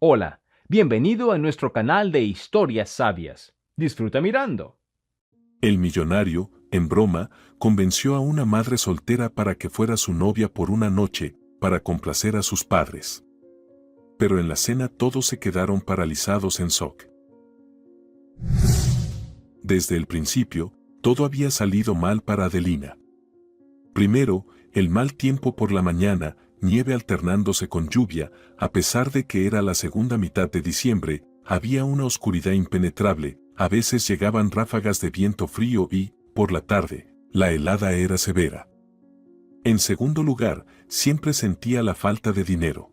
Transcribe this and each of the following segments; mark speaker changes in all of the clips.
Speaker 1: Hola, bienvenido a nuestro canal de historias sabias. Disfruta mirando.
Speaker 2: El millonario, en broma, convenció a una madre soltera para que fuera su novia por una noche, para complacer a sus padres. Pero en la cena todos se quedaron paralizados en shock. Desde el principio, todo había salido mal para Adelina. Primero, el mal tiempo por la mañana, nieve alternándose con lluvia, a pesar de que era la segunda mitad de diciembre, había una oscuridad impenetrable, a veces llegaban ráfagas de viento frío y, por la tarde, la helada era severa. En segundo lugar, siempre sentía la falta de dinero.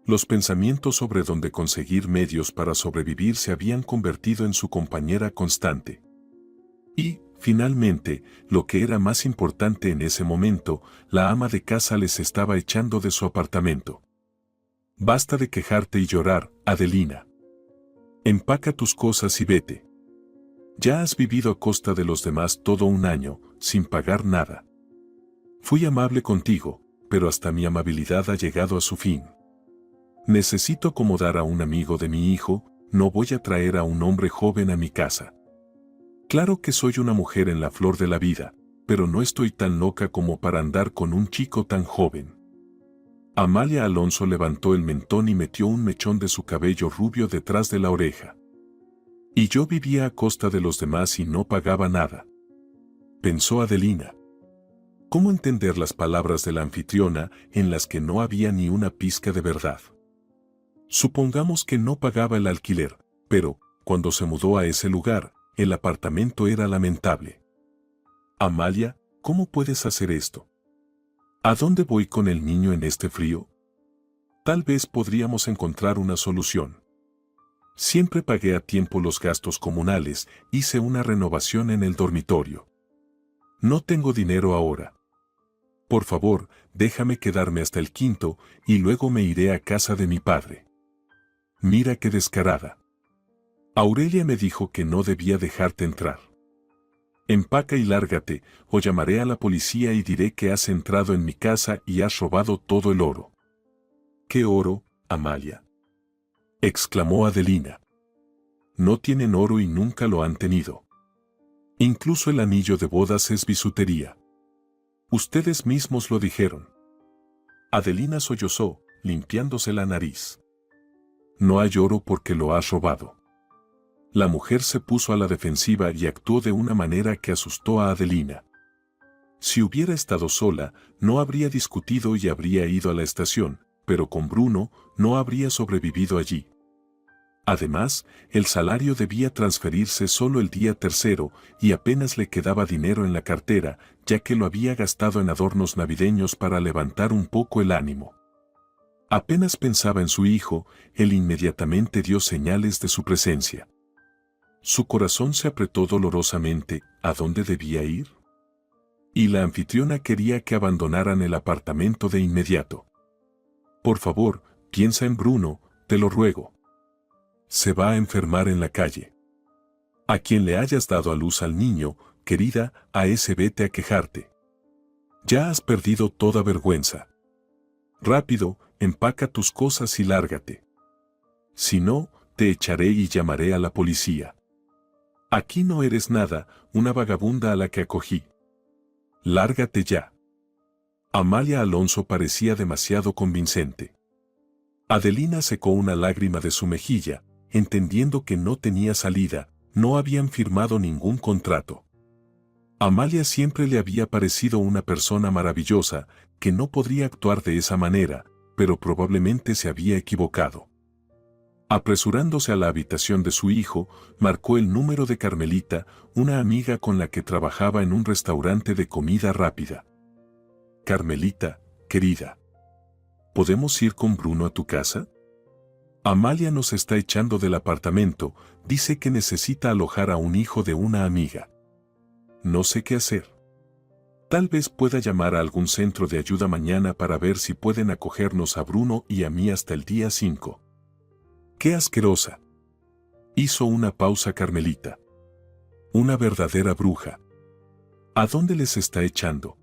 Speaker 2: Los pensamientos sobre dónde conseguir medios para sobrevivir se habían convertido en su compañera constante. Y, finalmente, lo que era más importante en ese momento, la ama de casa les estaba echando de su apartamento. Basta de quejarte y llorar, Adelina. Empaca tus cosas y vete. Ya has vivido a costa de los demás todo un año, sin pagar nada. Fui amable contigo, pero hasta mi amabilidad ha llegado a su fin. Necesito acomodar a un amigo de mi hijo, no voy a traer a un hombre joven a mi casa. Claro que soy una mujer en la flor de la vida, pero no estoy tan loca como para andar con un chico tan joven. Amalia Alonso levantó el mentón y metió un mechón de su cabello rubio detrás de la oreja. Y yo vivía a costa de los demás y no pagaba nada. Pensó Adelina. ¿Cómo entender las palabras de la anfitriona en las que no había ni una pizca de verdad? Supongamos que no pagaba el alquiler, pero, cuando se mudó a ese lugar, el apartamento era lamentable. Amalia, ¿cómo puedes hacer esto? ¿A dónde voy con el niño en este frío? Tal vez podríamos encontrar una solución. Siempre pagué a tiempo los gastos comunales, hice una renovación en el dormitorio. No tengo dinero ahora. Por favor, déjame quedarme hasta el quinto y luego me iré a casa de mi padre. Mira qué descarada. Aurelia me dijo que no debía dejarte entrar. Empaca y lárgate, o llamaré a la policía y diré que has entrado en mi casa y has robado todo el oro. ¿Qué oro, Amalia?, exclamó Adelina. No tienen oro y nunca lo han tenido. Incluso el anillo de bodas es bisutería. Ustedes mismos lo dijeron. Adelina sollozó, limpiándose la nariz. No hay oro porque lo has robado. La mujer se puso a la defensiva y actuó de una manera que asustó a Adelina. Si hubiera estado sola, no habría discutido y habría ido a la estación, pero con Bruno no habría sobrevivido allí. Además, el salario debía transferirse solo el día tercero y apenas le quedaba dinero en la cartera, ya que lo había gastado en adornos navideños para levantar un poco el ánimo. Apenas pensaba en su hijo, él inmediatamente dio señales de su presencia. Su corazón se apretó dolorosamente, ¿a dónde debía ir? Y la anfitriona quería que abandonaran el apartamento de inmediato. Por favor, piensa en Bruno, te lo ruego. Se va a enfermar en la calle. A quien le hayas dado a luz al niño, querida, a ese vete a quejarte. Ya has perdido toda vergüenza. Rápido, empaca tus cosas y lárgate. Si no, te echaré y llamaré a la policía. Aquí no eres nada, una vagabunda a la que acogí. Lárgate ya. Amalia Alonso parecía demasiado convincente. Adelina secó una lágrima de su mejilla, entendiendo que no tenía salida, no habían firmado ningún contrato. Amalia siempre le había parecido una persona maravillosa, que no podría actuar de esa manera, pero probablemente se había equivocado. Apresurándose a la habitación de su hijo, marcó el número de Carmelita, una amiga con la que trabajaba en un restaurante de comida rápida. Carmelita, querida, ¿podemos ir con Bruno a tu casa? Amalia nos está echando del apartamento, dice que necesita alojar a un hijo de una amiga. No sé qué hacer. Tal vez pueda llamar a algún centro de ayuda mañana para ver si pueden acogernos a Bruno y a mí hasta el día 5. ¡Qué asquerosa! Hizo una pausa Carmelita. Una verdadera bruja. ¿A dónde les está echando?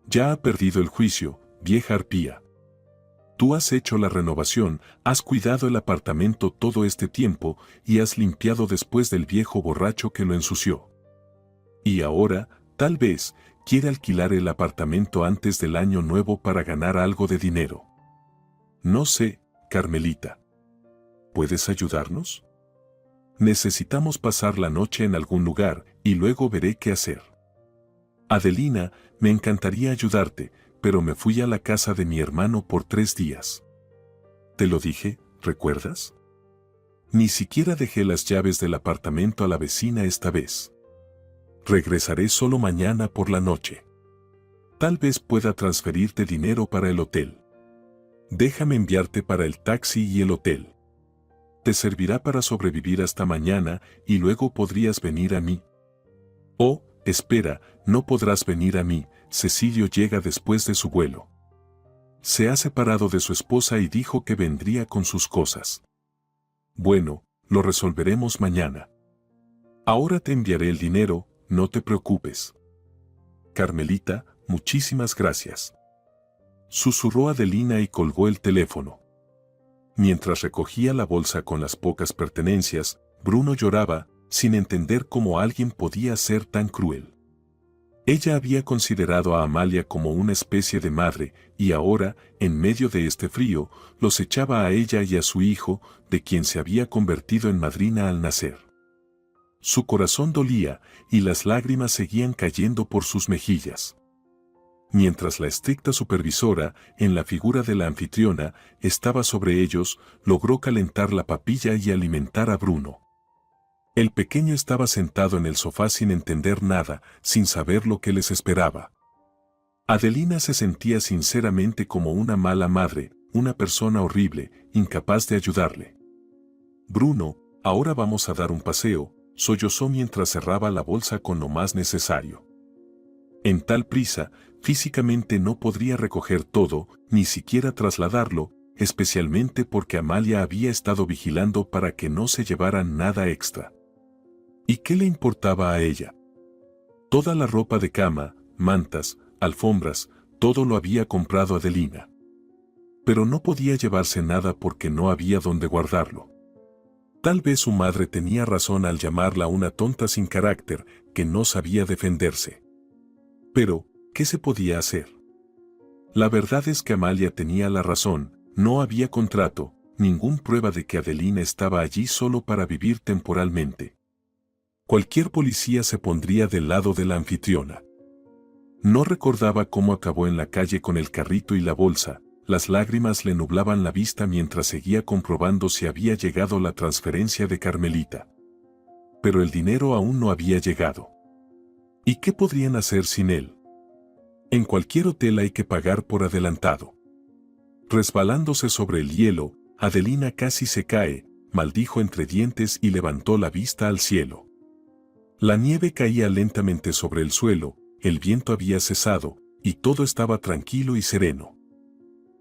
Speaker 2: Ya ha perdido el juicio, vieja arpía. Tú has hecho la renovación, has cuidado el apartamento todo este tiempo y has limpiado después del viejo borracho que lo ensució. Y ahora, tal vez, quiere alquilar el apartamento antes del año nuevo para ganar algo de dinero. No sé, Carmelita. ¿Puedes ayudarnos? Necesitamos pasar la noche en algún lugar y luego veré qué hacer. Adelina, me encantaría ayudarte, pero me fui a la casa de mi hermano por 3 días. Te lo dije, ¿recuerdas? Ni siquiera dejé las llaves del apartamento a la vecina esta vez. Regresaré solo mañana por la noche. Tal vez pueda transferirte dinero para el hotel. Déjame enviarte para el taxi y el hotel. Te servirá para sobrevivir hasta mañana y luego podrías venir a mí. Oh, espera, no podrás venir a mí, Cecilio llega después de su vuelo. Se ha separado de su esposa y dijo que vendría con sus cosas. Bueno, lo resolveremos mañana. Ahora te enviaré el dinero, no te preocupes. Carmelita, muchísimas gracias. Susurró Adelina y colgó el teléfono. Mientras recogía la bolsa con las pocas pertenencias, Bruno lloraba, sin entender cómo alguien podía ser tan cruel. Ella había considerado a Amalia como una especie de madre, y ahora, en medio de este frío, los echaba a ella y a su hijo, de quien se había convertido en madrina al nacer. Su corazón dolía, y las lágrimas seguían cayendo por sus mejillas. Mientras la estricta supervisora, en la figura de la anfitriona, estaba sobre ellos, logró calentar la papilla y alimentar a Bruno. El pequeño estaba sentado en el sofá sin entender nada, sin saber lo que les esperaba. Adelina se sentía sinceramente como una mala madre, una persona horrible, incapaz de ayudarle. Bruno, ahora vamos a dar un paseo, sollozó mientras cerraba la bolsa con lo más necesario. En tal prisa, físicamente no podría recoger todo, ni siquiera trasladarlo, especialmente porque Amalia había estado vigilando para que no se llevaran nada extra. ¿Y qué le importaba a ella? Toda la ropa de cama, mantas, alfombras, todo lo había comprado Adelina. Pero no podía llevarse nada porque no había dónde guardarlo. Tal vez su madre tenía razón al llamarla una tonta sin carácter, que no sabía defenderse. Pero, ¿qué se podía hacer? La verdad es que Amalia tenía la razón, no había contrato, ninguna prueba de que Adelina estaba allí solo para vivir temporalmente. Cualquier policía se pondría del lado de la anfitriona. No recordaba cómo acabó en la calle con el carrito y la bolsa, las lágrimas le nublaban la vista mientras seguía comprobando si había llegado la transferencia de Carmelita. Pero el dinero aún no había llegado. ¿Y qué podrían hacer sin él? En cualquier hotel hay que pagar por adelantado. Resbalándose sobre el hielo, Adelina casi se cae, maldijo entre dientes y levantó la vista al cielo. La nieve caía lentamente sobre el suelo, el viento había cesado, y todo estaba tranquilo y sereno.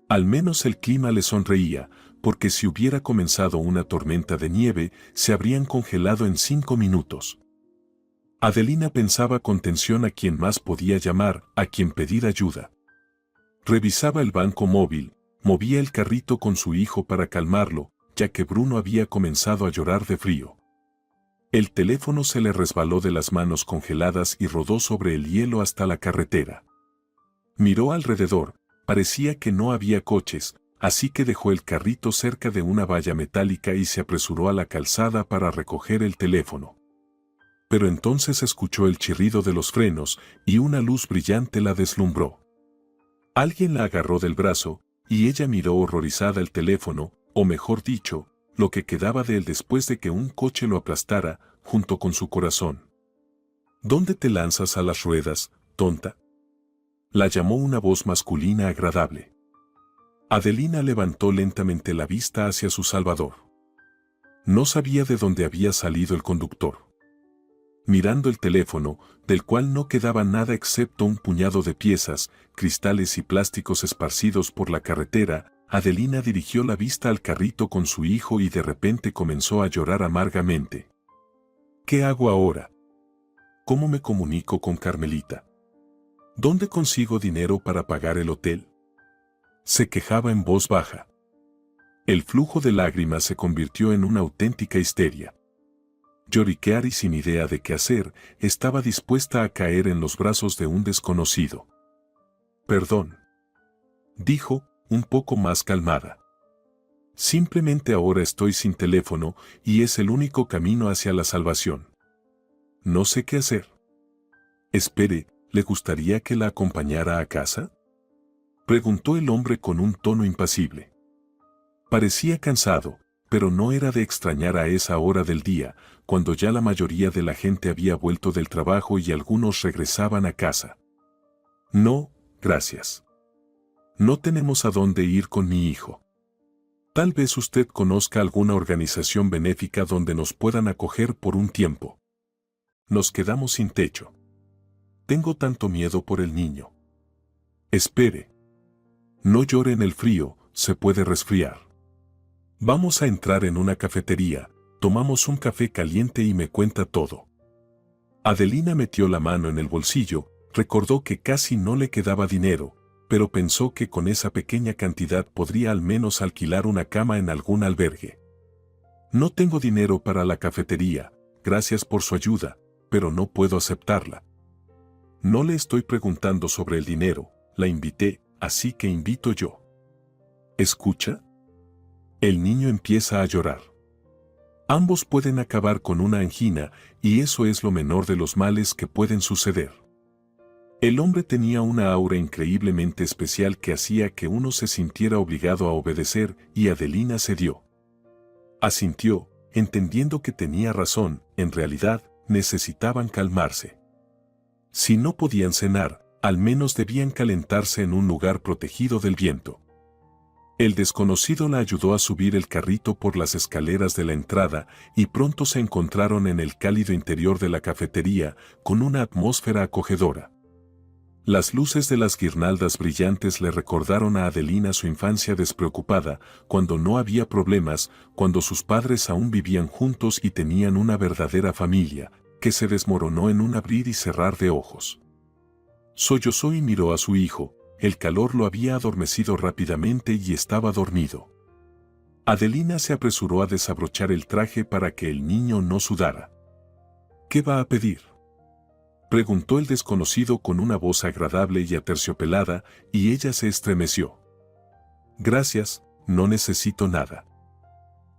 Speaker 2: Al menos el clima le sonreía, porque si hubiera comenzado una tormenta de nieve, se habrían congelado en 5 minutos. Adelina pensaba con tensión a quién más podía llamar, a quién pedir ayuda. Revisaba el banco móvil, movía el carrito con su hijo para calmarlo, ya que Bruno había comenzado a llorar de frío. El teléfono se le resbaló de las manos congeladas y rodó sobre el hielo hasta la carretera. Miró alrededor, parecía que no había coches, así que dejó el carrito cerca de una valla metálica y se apresuró a la calzada para recoger el teléfono. Pero entonces escuchó el chirrido de los frenos y una luz brillante la deslumbró. Alguien la agarró del brazo, y ella miró horrorizada el teléfono, o mejor dicho, lo que quedaba de él después de que un coche lo aplastara, junto con su corazón. ¿Dónde te lanzas a las ruedas, tonta? La llamó una voz masculina agradable. Adelina levantó lentamente la vista hacia su salvador. No sabía de dónde había salido el conductor. Mirando el teléfono, del cual no quedaba nada excepto un puñado de piezas, cristales y plásticos esparcidos por la carretera, Adelina dirigió la vista al carrito con su hijo y de repente comenzó a llorar amargamente. ¿Qué hago ahora? ¿Cómo me comunico con Carmelita? ¿Dónde consigo dinero para pagar el hotel? Se quejaba en voz baja. El flujo de lágrimas se convirtió en una auténtica histeria. Lloriquear y sin idea de qué hacer, estaba dispuesta a caer en los brazos de un desconocido. Perdón, dijo, un poco más calmada. Simplemente ahora estoy sin teléfono y es el único camino hacia la salvación. No sé qué hacer. Espere, ¿le gustaría que la acompañara a casa? Preguntó el hombre con un tono impasible. Parecía cansado, pero no era de extrañar a esa hora del día, cuando ya la mayoría de la gente había vuelto del trabajo y algunos regresaban a casa. No, gracias. No tenemos a dónde ir con mi hijo. Tal vez usted conozca alguna organización benéfica donde nos puedan acoger por un tiempo. Nos quedamos sin techo. Tengo tanto miedo por el niño. Espere. No llore en el frío, se puede resfriar. Vamos a entrar en una cafetería, tomamos un café caliente y me cuenta todo. Adelina metió la mano en el bolsillo, recordó que casi no le quedaba dinero, pero pensó que con esa pequeña cantidad podría al menos alquilar una cama en algún albergue. No tengo dinero para la cafetería, gracias por su ayuda, pero no puedo aceptarla. No le estoy preguntando sobre el dinero, la invité, así que invito yo. ¿Escucha? El niño empieza a llorar. Ambos pueden acabar con una angina y eso es lo menor de los males que pueden suceder. El hombre tenía una aura increíblemente especial que hacía que uno se sintiera obligado a obedecer y Adelina cedió. Asintió, entendiendo que tenía razón, en realidad, necesitaban calmarse. Si no podían cenar, al menos debían calentarse en un lugar protegido del viento. El desconocido la ayudó a subir el carrito por las escaleras de la entrada y pronto se encontraron en el cálido interior de la cafetería, con una atmósfera acogedora. Las luces de las guirnaldas brillantes le recordaron a Adelina su infancia despreocupada, cuando no había problemas, cuando sus padres aún vivían juntos y tenían una verdadera familia, que se desmoronó en un abrir y cerrar de ojos. Sollozó y miró a su hijo, el calor lo había adormecido rápidamente y estaba dormido. Adelina se apresuró a desabrochar el traje para que el niño no sudara. ¿Qué va a pedir?, preguntó el desconocido con una voz agradable y aterciopelada, y ella se estremeció. Gracias, no necesito nada.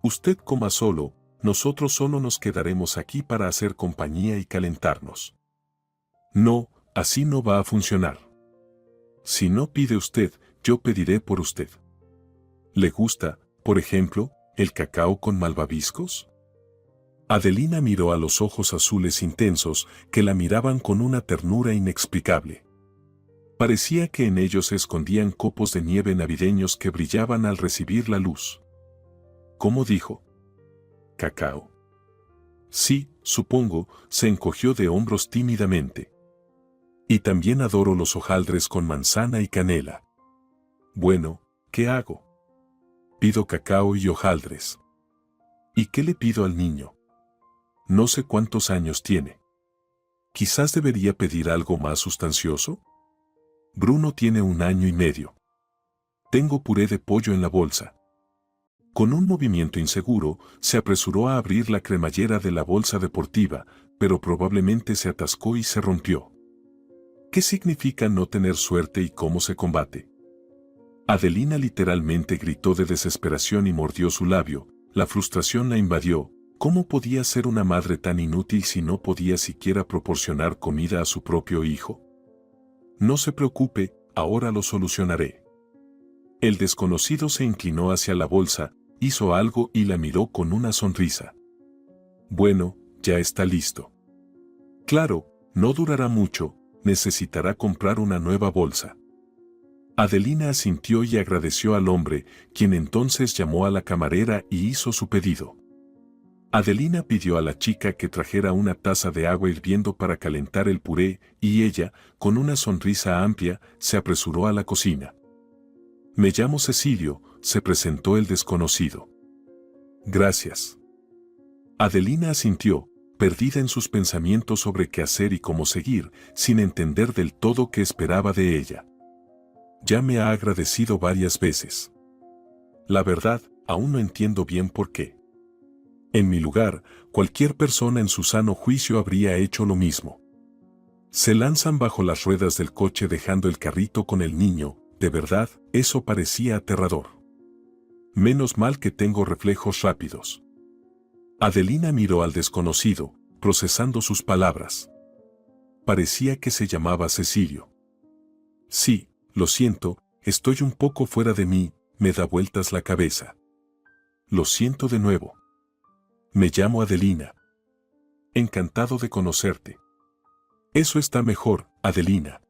Speaker 2: Usted coma solo, nosotros solo nos quedaremos aquí para hacer compañía y calentarnos. No, así no va a funcionar. Si no pide usted, yo pediré por usted. ¿Le gusta, por ejemplo, el cacao con malvaviscos? Adelina miró a los ojos azules intensos que la miraban con una ternura inexplicable. Parecía que en ellos se escondían copos de nieve navideños que brillaban al recibir la luz. ¿Cómo dijo? ¿Cacao? Sí, supongo, se encogió de hombros tímidamente. Y también adoro los hojaldres con manzana y canela. Bueno, ¿qué hago? Pido cacao y hojaldres. ¿Y qué le pido al niño? No sé cuántos años tiene. Quizás debería pedir algo más sustancioso. Bruno tiene 1 año y medio. Tengo puré de pollo en la bolsa. Con un movimiento inseguro, se apresuró a abrir la cremallera de la bolsa deportiva, pero probablemente se atascó y se rompió. ¿Qué significa no tener suerte y cómo se combate? Adelina literalmente gritó de desesperación y mordió su labio. La frustración la invadió. ¿Cómo podía ser una madre tan inútil si no podía siquiera proporcionar comida a su propio hijo? No se preocupe, ahora lo solucionaré. El desconocido se inclinó hacia la bolsa, hizo algo y la miró con una sonrisa. Bueno, ya está listo. Claro, no durará mucho, necesitará comprar una nueva bolsa. Adelina asintió y agradeció al hombre, quien entonces llamó a la camarera y hizo su pedido. Adelina pidió a la chica que trajera una taza de agua hirviendo para calentar el puré, y ella, con una sonrisa amplia, se apresuró a la cocina. Me llamo Cecilio, se presentó el desconocido. Gracias. Adelina asintió, perdida en sus pensamientos sobre qué hacer y cómo seguir, sin entender del todo qué esperaba de ella. Ya me ha agradecido varias veces. La verdad, aún no entiendo bien por qué. En mi lugar, cualquier persona en su sano juicio habría hecho lo mismo. Se lanzan bajo las ruedas del coche dejando el carrito con el niño. De verdad, eso parecía aterrador. Menos mal que tengo reflejos rápidos. Adelina miró al desconocido, procesando sus palabras. Parecía que se llamaba Cecilio. Sí, lo siento, estoy un poco fuera de mí, me da vueltas la cabeza. Lo siento de nuevo. Me llamo Adelina. Encantado de conocerte. Eso está mejor, Adelina.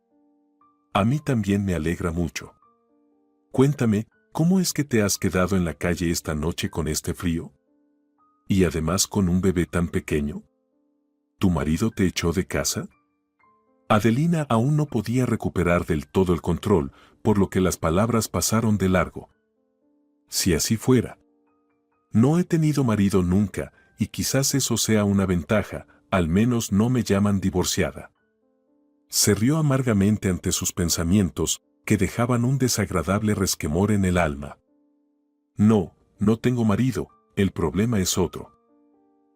Speaker 2: A mí también me alegra mucho. Cuéntame, ¿cómo es que te has quedado en la calle esta noche con este frío? Y además con un bebé tan pequeño. ¿Tu marido te echó de casa? Adelina aún no podía recuperar del todo el control, por lo que las palabras pasaron de largo. Si así fuera. No he tenido marido nunca, y quizás eso sea una ventaja, al menos no me llaman divorciada. Se rió amargamente ante sus pensamientos, que dejaban un desagradable resquemor en el alma. No, no tengo marido, el problema es otro.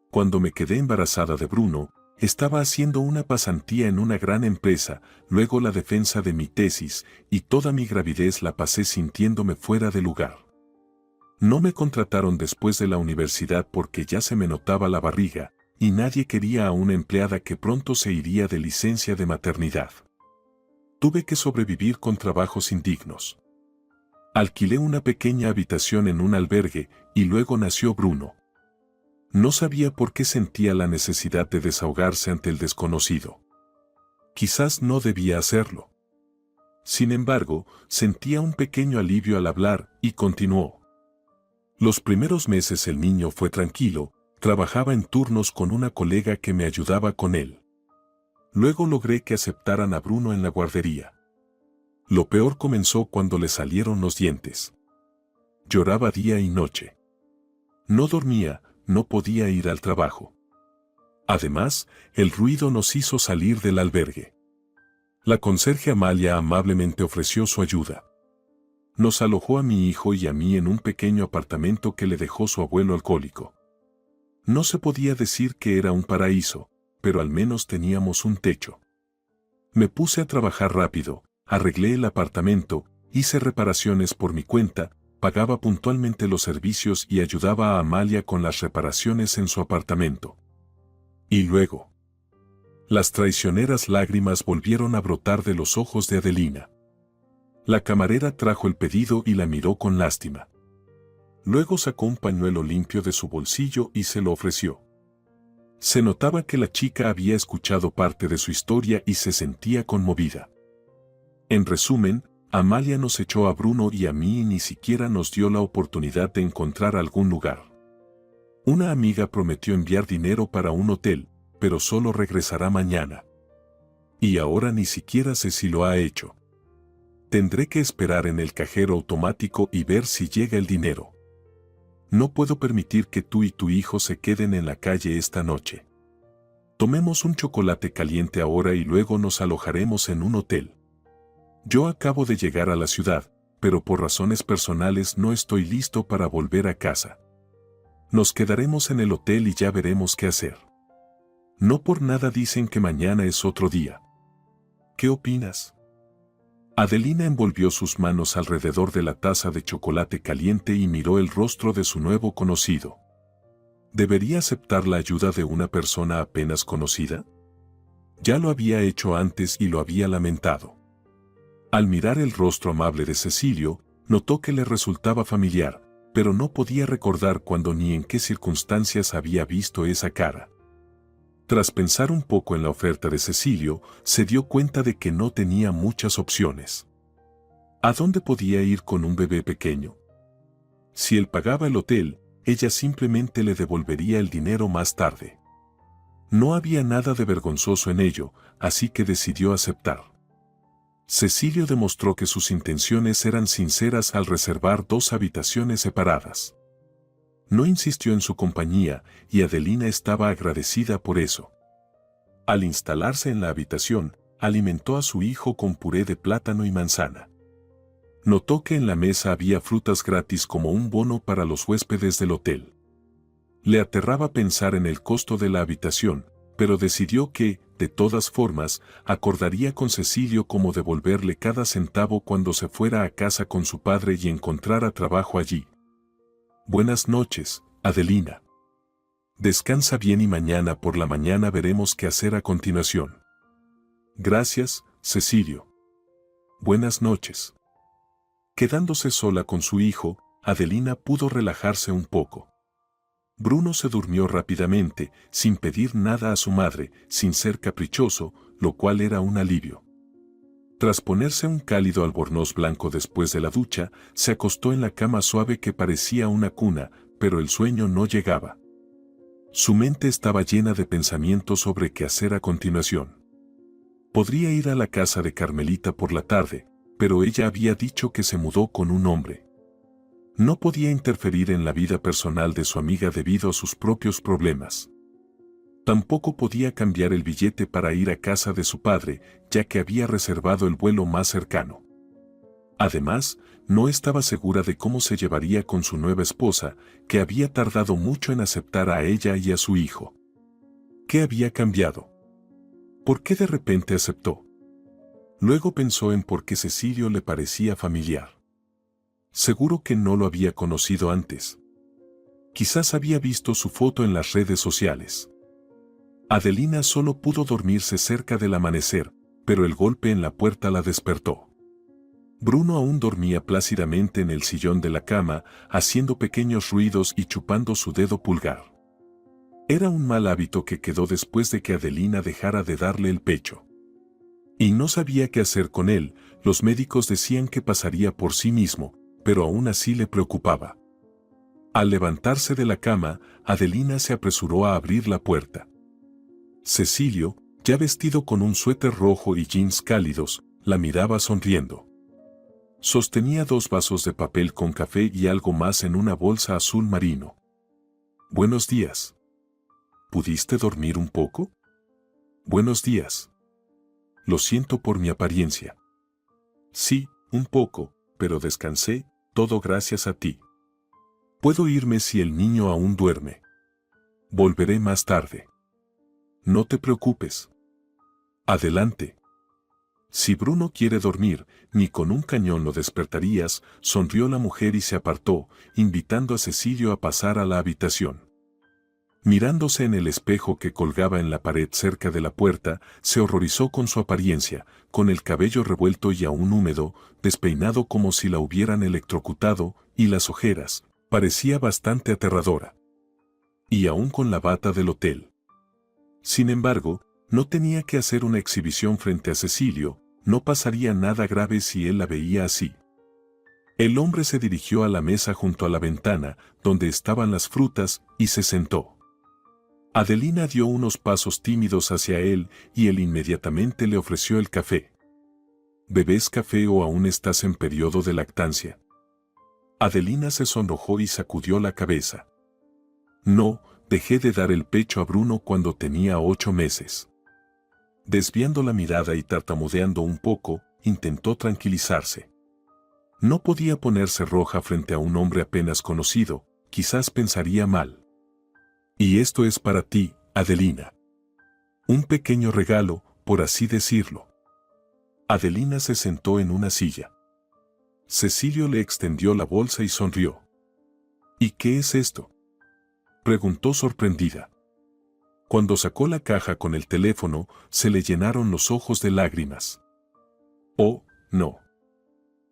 Speaker 2: Cuando me quedé embarazada de Bruno, estaba haciendo una pasantía en una gran empresa, luego la defensa de mi tesis, y toda mi gravidez la pasé sintiéndome fuera de lugar. No me contrataron después de la universidad porque ya se me notaba la barriga, y nadie quería a una empleada que pronto se iría de licencia de maternidad. Tuve que sobrevivir con trabajos indignos. Alquilé una pequeña habitación en un albergue, y luego nació Bruno. No sabía por qué sentía la necesidad de desahogarse ante el desconocido. Quizás no debía hacerlo. Sin embargo, sentía un pequeño alivio al hablar, y continuó. Los primeros meses el niño fue tranquilo, trabajaba en turnos con una colega que me ayudaba con él. Luego logré que aceptaran a Bruno en la guardería. Lo peor comenzó cuando le salieron los dientes. Lloraba día y noche. No dormía, no podía ir al trabajo. Además, el ruido nos hizo salir del albergue. La conserje Amalia amablemente ofreció su ayuda. Nos alojó a mi hijo y a mí en un pequeño apartamento que le dejó su abuelo alcohólico. No se podía decir que era un paraíso, pero al menos teníamos un techo. Me puse a trabajar rápido, arreglé el apartamento, hice reparaciones por mi cuenta, pagaba puntualmente los servicios y ayudaba a Amalia con las reparaciones en su apartamento. Y luego, las traicioneras lágrimas volvieron a brotar de los ojos de Adelina. La camarera trajo el pedido y la miró con lástima. Luego sacó un pañuelo limpio de su bolsillo y se lo ofreció. Se notaba que la chica había escuchado parte de su historia y se sentía conmovida. En resumen, Amalia nos echó a Bruno y a mí y ni siquiera nos dio la oportunidad de encontrar algún lugar. Una amiga prometió enviar dinero para un hotel, pero solo regresará mañana. Y ahora ni siquiera sé si lo ha hecho. Tendré que esperar en el cajero automático y ver si llega el dinero. No puedo permitir que tú y tu hijo se queden en la calle esta noche. Tomemos un chocolate caliente ahora y luego nos alojaremos en un hotel. Yo acabo de llegar a la ciudad, pero por razones personales no estoy listo para volver a casa. Nos quedaremos en el hotel y ya veremos qué hacer. No por nada dicen que mañana es otro día. ¿Qué opinas? Adelina envolvió sus manos alrededor de la taza de chocolate caliente y miró el rostro de su nuevo conocido. ¿Debería aceptar la ayuda de una persona apenas conocida? Ya lo había hecho antes y lo había lamentado. Al mirar el rostro amable de Cecilio, notó que le resultaba familiar, pero no podía recordar cuándo ni en qué circunstancias había visto esa cara. Tras pensar un poco en la oferta de Cecilio, se dio cuenta de que no tenía muchas opciones. ¿A dónde podía ir con un bebé pequeño? Si él pagaba el hotel, ella simplemente le devolvería el dinero más tarde. No había nada de vergonzoso en ello, así que decidió aceptar. Cecilio demostró que sus intenciones eran sinceras al reservar 2 habitaciones separadas. No insistió en su compañía y Adelina estaba agradecida por eso. Al instalarse en la habitación, alimentó a su hijo con puré de plátano y manzana. Notó que en la mesa había frutas gratis como un bono para los huéspedes del hotel. Le aterraba pensar en el costo de la habitación, pero decidió que, de todas formas, acordaría con Cecilio cómo devolverle cada centavo cuando se fuera a casa con su padre y encontrara trabajo allí. Buenas noches, Adelina. Descansa bien y mañana por la mañana veremos qué hacer a continuación. Gracias, Cecilio. Buenas noches. Quedándose sola con su hijo, Adelina pudo relajarse un poco. Bruno se durmió rápidamente, sin pedir nada a su madre, sin ser caprichoso, lo cual era un alivio. Tras ponerse un cálido albornoz blanco después de la ducha, se acostó en la cama suave que parecía una cuna, pero el sueño no llegaba. Su mente estaba llena de pensamientos sobre qué hacer a continuación. Podría ir a la casa de Carmelita por la tarde, pero ella había dicho que se mudó con un hombre. No podía interferir en la vida personal de su amiga debido a sus propios problemas. Tampoco podía cambiar el billete para ir a casa de su padre, ya que había reservado el vuelo más cercano. Además, no estaba segura de cómo se llevaría con su nueva esposa, que había tardado mucho en aceptar a ella y a su hijo. ¿Qué había cambiado? ¿Por qué de repente aceptó? Luego pensó en por qué Cecilio le parecía familiar. Seguro que no lo había conocido antes. Quizás había visto su foto en las redes sociales. Adelina solo pudo dormirse cerca del amanecer, pero el golpe en la puerta la despertó. Bruno aún dormía plácidamente en el sillón de la cama, haciendo pequeños ruidos y chupando su dedo pulgar. Era un mal hábito que quedó después de que Adelina dejara de darle el pecho. Y no sabía qué hacer con él, los médicos decían que pasaría por sí mismo, pero aún así le preocupaba. Al levantarse de la cama, Adelina se apresuró a abrir la puerta. Cecilio, ya vestido con un suéter rojo y jeans cálidos, la miraba sonriendo. Sostenía 2 vasos de papel con café y algo más en una bolsa azul marino. Buenos días. ¿Pudiste dormir un poco? Buenos días. Lo siento por mi apariencia. Sí, un poco, pero descansé, todo gracias a ti. Puedo irme si el niño aún duerme. Volveré más tarde. No te preocupes. Adelante. Si Bruno quiere dormir, ni con un cañón lo despertarías, sonrió la mujer y se apartó, invitando a Cecilio a pasar a la habitación. Mirándose en el espejo que colgaba en la pared cerca de la puerta, se horrorizó con su apariencia, con el cabello revuelto y aún húmedo, despeinado como si la hubieran electrocutado, y las ojeras, parecía bastante aterradora. Y aún con la bata del hotel. Sin embargo, no tenía que hacer una exhibición frente a Cecilio, no pasaría nada grave si él la veía así. El hombre se dirigió a la mesa junto a la ventana, donde estaban las frutas, y se sentó. Adelina dio unos pasos tímidos hacia él y él inmediatamente le ofreció el café. ¿Bebes café o aún estás en periodo de lactancia? Adelina se sonrojó y sacudió la cabeza. No, dejé de dar el pecho a Bruno cuando tenía 8 meses. Desviando la mirada y tartamudeando un poco, intentó tranquilizarse. No podía ponerse roja frente a un hombre apenas conocido, quizás pensaría mal. Y esto es para ti, Adelina. Un pequeño regalo, por así decirlo. Adelina se sentó en una silla. Cecilio le extendió la bolsa y sonrió. ¿Y qué es esto?, preguntó sorprendida. Cuando sacó la caja con el teléfono, se le llenaron los ojos de lágrimas. Oh, no.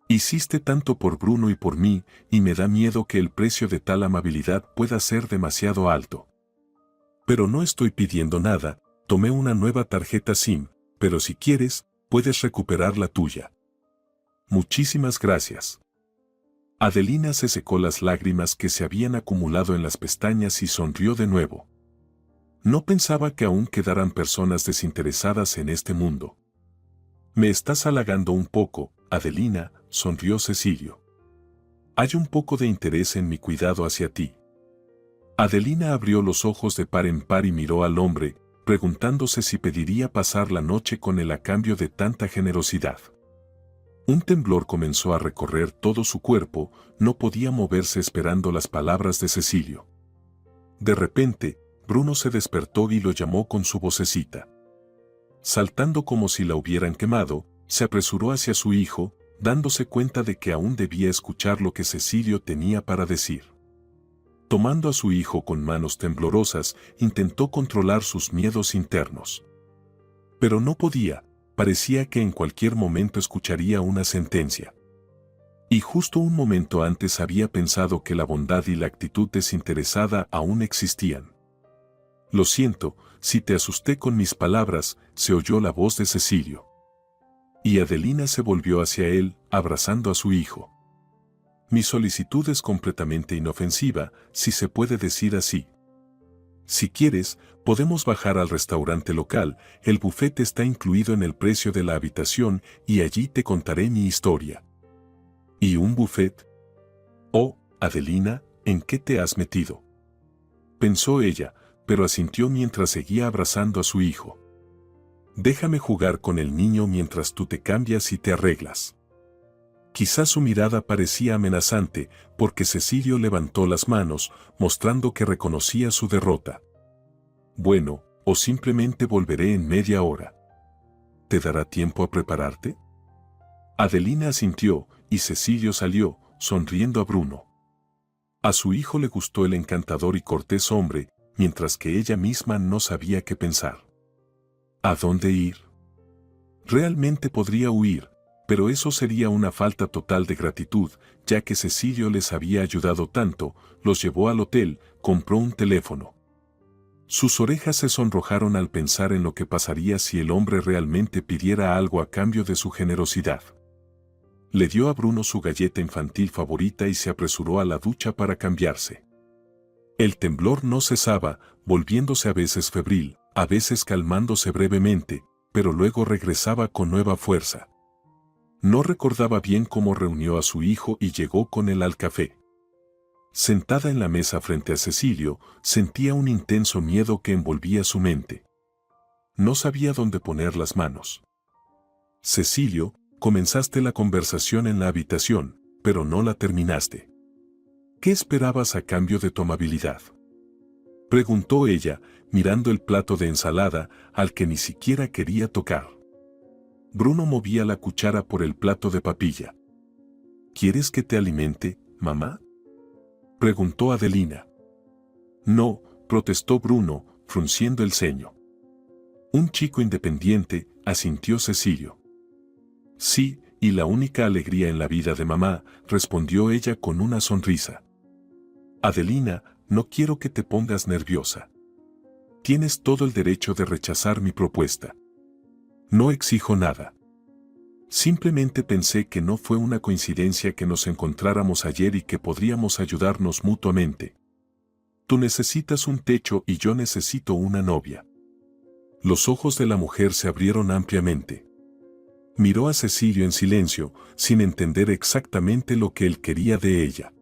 Speaker 2: Hiciste tanto por Bruno y por mí, y me da miedo que el precio de tal amabilidad pueda ser demasiado alto. Pero no estoy pidiendo nada, tomé una nueva tarjeta SIM, pero si quieres, puedes recuperar la tuya. Muchísimas gracias. Adelina se secó las lágrimas que se habían acumulado en las pestañas y sonrió de nuevo. No pensaba que aún quedaran personas desinteresadas en este mundo. Me estás halagando un poco, Adelina, sonrió Cecilio. Hay un poco de interés en mi cuidado hacia ti. Adelina abrió los ojos de par en par y miró al hombre, preguntándose si pediría pasar la noche con él a cambio de tanta generosidad. Un temblor comenzó a recorrer todo su cuerpo, no podía moverse esperando las palabras de Cecilio. De repente, Bruno se despertó y lo llamó con su vocecita. Saltando como si la hubieran quemado, se apresuró hacia su hijo, dándose cuenta de que aún debía escuchar lo que Cecilio tenía para decir. Tomando a su hijo con manos temblorosas, intentó controlar sus miedos internos. Pero no podía, parecía que en cualquier momento escucharía una sentencia. Y justo un momento antes había pensado que la bondad y la actitud desinteresada aún existían. Lo siento, si te asusté con mis palabras, se oyó la voz de Cecilio. Y Adelina se volvió hacia él, abrazando a su hijo. Mi solicitud es completamente inofensiva, si se puede decir así. Si quieres, podemos bajar al restaurante local, el buffet está incluido en el precio de la habitación y allí te contaré mi historia. ¿Y un buffet? Oh, Adelina, ¿en qué te has metido?, pensó ella, pero asintió mientras seguía abrazando a su hijo. Déjame jugar con el niño mientras tú te cambias y te arreglas. Quizás su mirada parecía amenazante, porque Cecilio levantó las manos, mostrando que reconocía su derrota. Bueno, o simplemente volveré en media hora. ¿Te dará tiempo a prepararte? Adelina asintió, y Cecilio salió, sonriendo a Bruno. A su hijo le gustó el encantador y cortés hombre, mientras que ella misma no sabía qué pensar. ¿A dónde ir? Realmente podría huir, pero eso sería una falta total de gratitud, ya que Cecilio les había ayudado tanto, los llevó al hotel, compró un teléfono. Sus orejas se sonrojaron al pensar en lo que pasaría si el hombre realmente pidiera algo a cambio de su generosidad. Le dio a Bruno su galleta infantil favorita y se apresuró a la ducha para cambiarse. El temblor no cesaba, volviéndose a veces febril, a veces calmándose brevemente, pero luego regresaba con nueva fuerza. No recordaba bien cómo reunió a su hijo y llegó con él al café. Sentada en la mesa frente a Cecilio, sentía un intenso miedo que envolvía su mente. No sabía dónde poner las manos. Cecilio, comenzaste la conversación en la habitación, pero no la terminaste. ¿Qué esperabas a cambio de tu amabilidad?, preguntó ella, mirando el plato de ensalada, al que ni siquiera quería tocar. Bruno movía la cuchara por el plato de papilla. ¿Quieres que te alimente, mamá?, preguntó Adelina. No, protestó Bruno, frunciendo el ceño. Un chico independiente, asintió Cecilio. Sí, y la única alegría en la vida de mamá, respondió ella con una sonrisa. Adelina, no quiero que te pongas nerviosa. Tienes todo el derecho de rechazar mi propuesta. No exijo nada. Simplemente pensé que no fue una coincidencia que nos encontráramos ayer y que podríamos ayudarnos mutuamente. Tú necesitas un techo y yo necesito una novia. Los ojos de la mujer se abrieron ampliamente. Miró a Cecilio en silencio, sin entender exactamente lo que él quería de ella.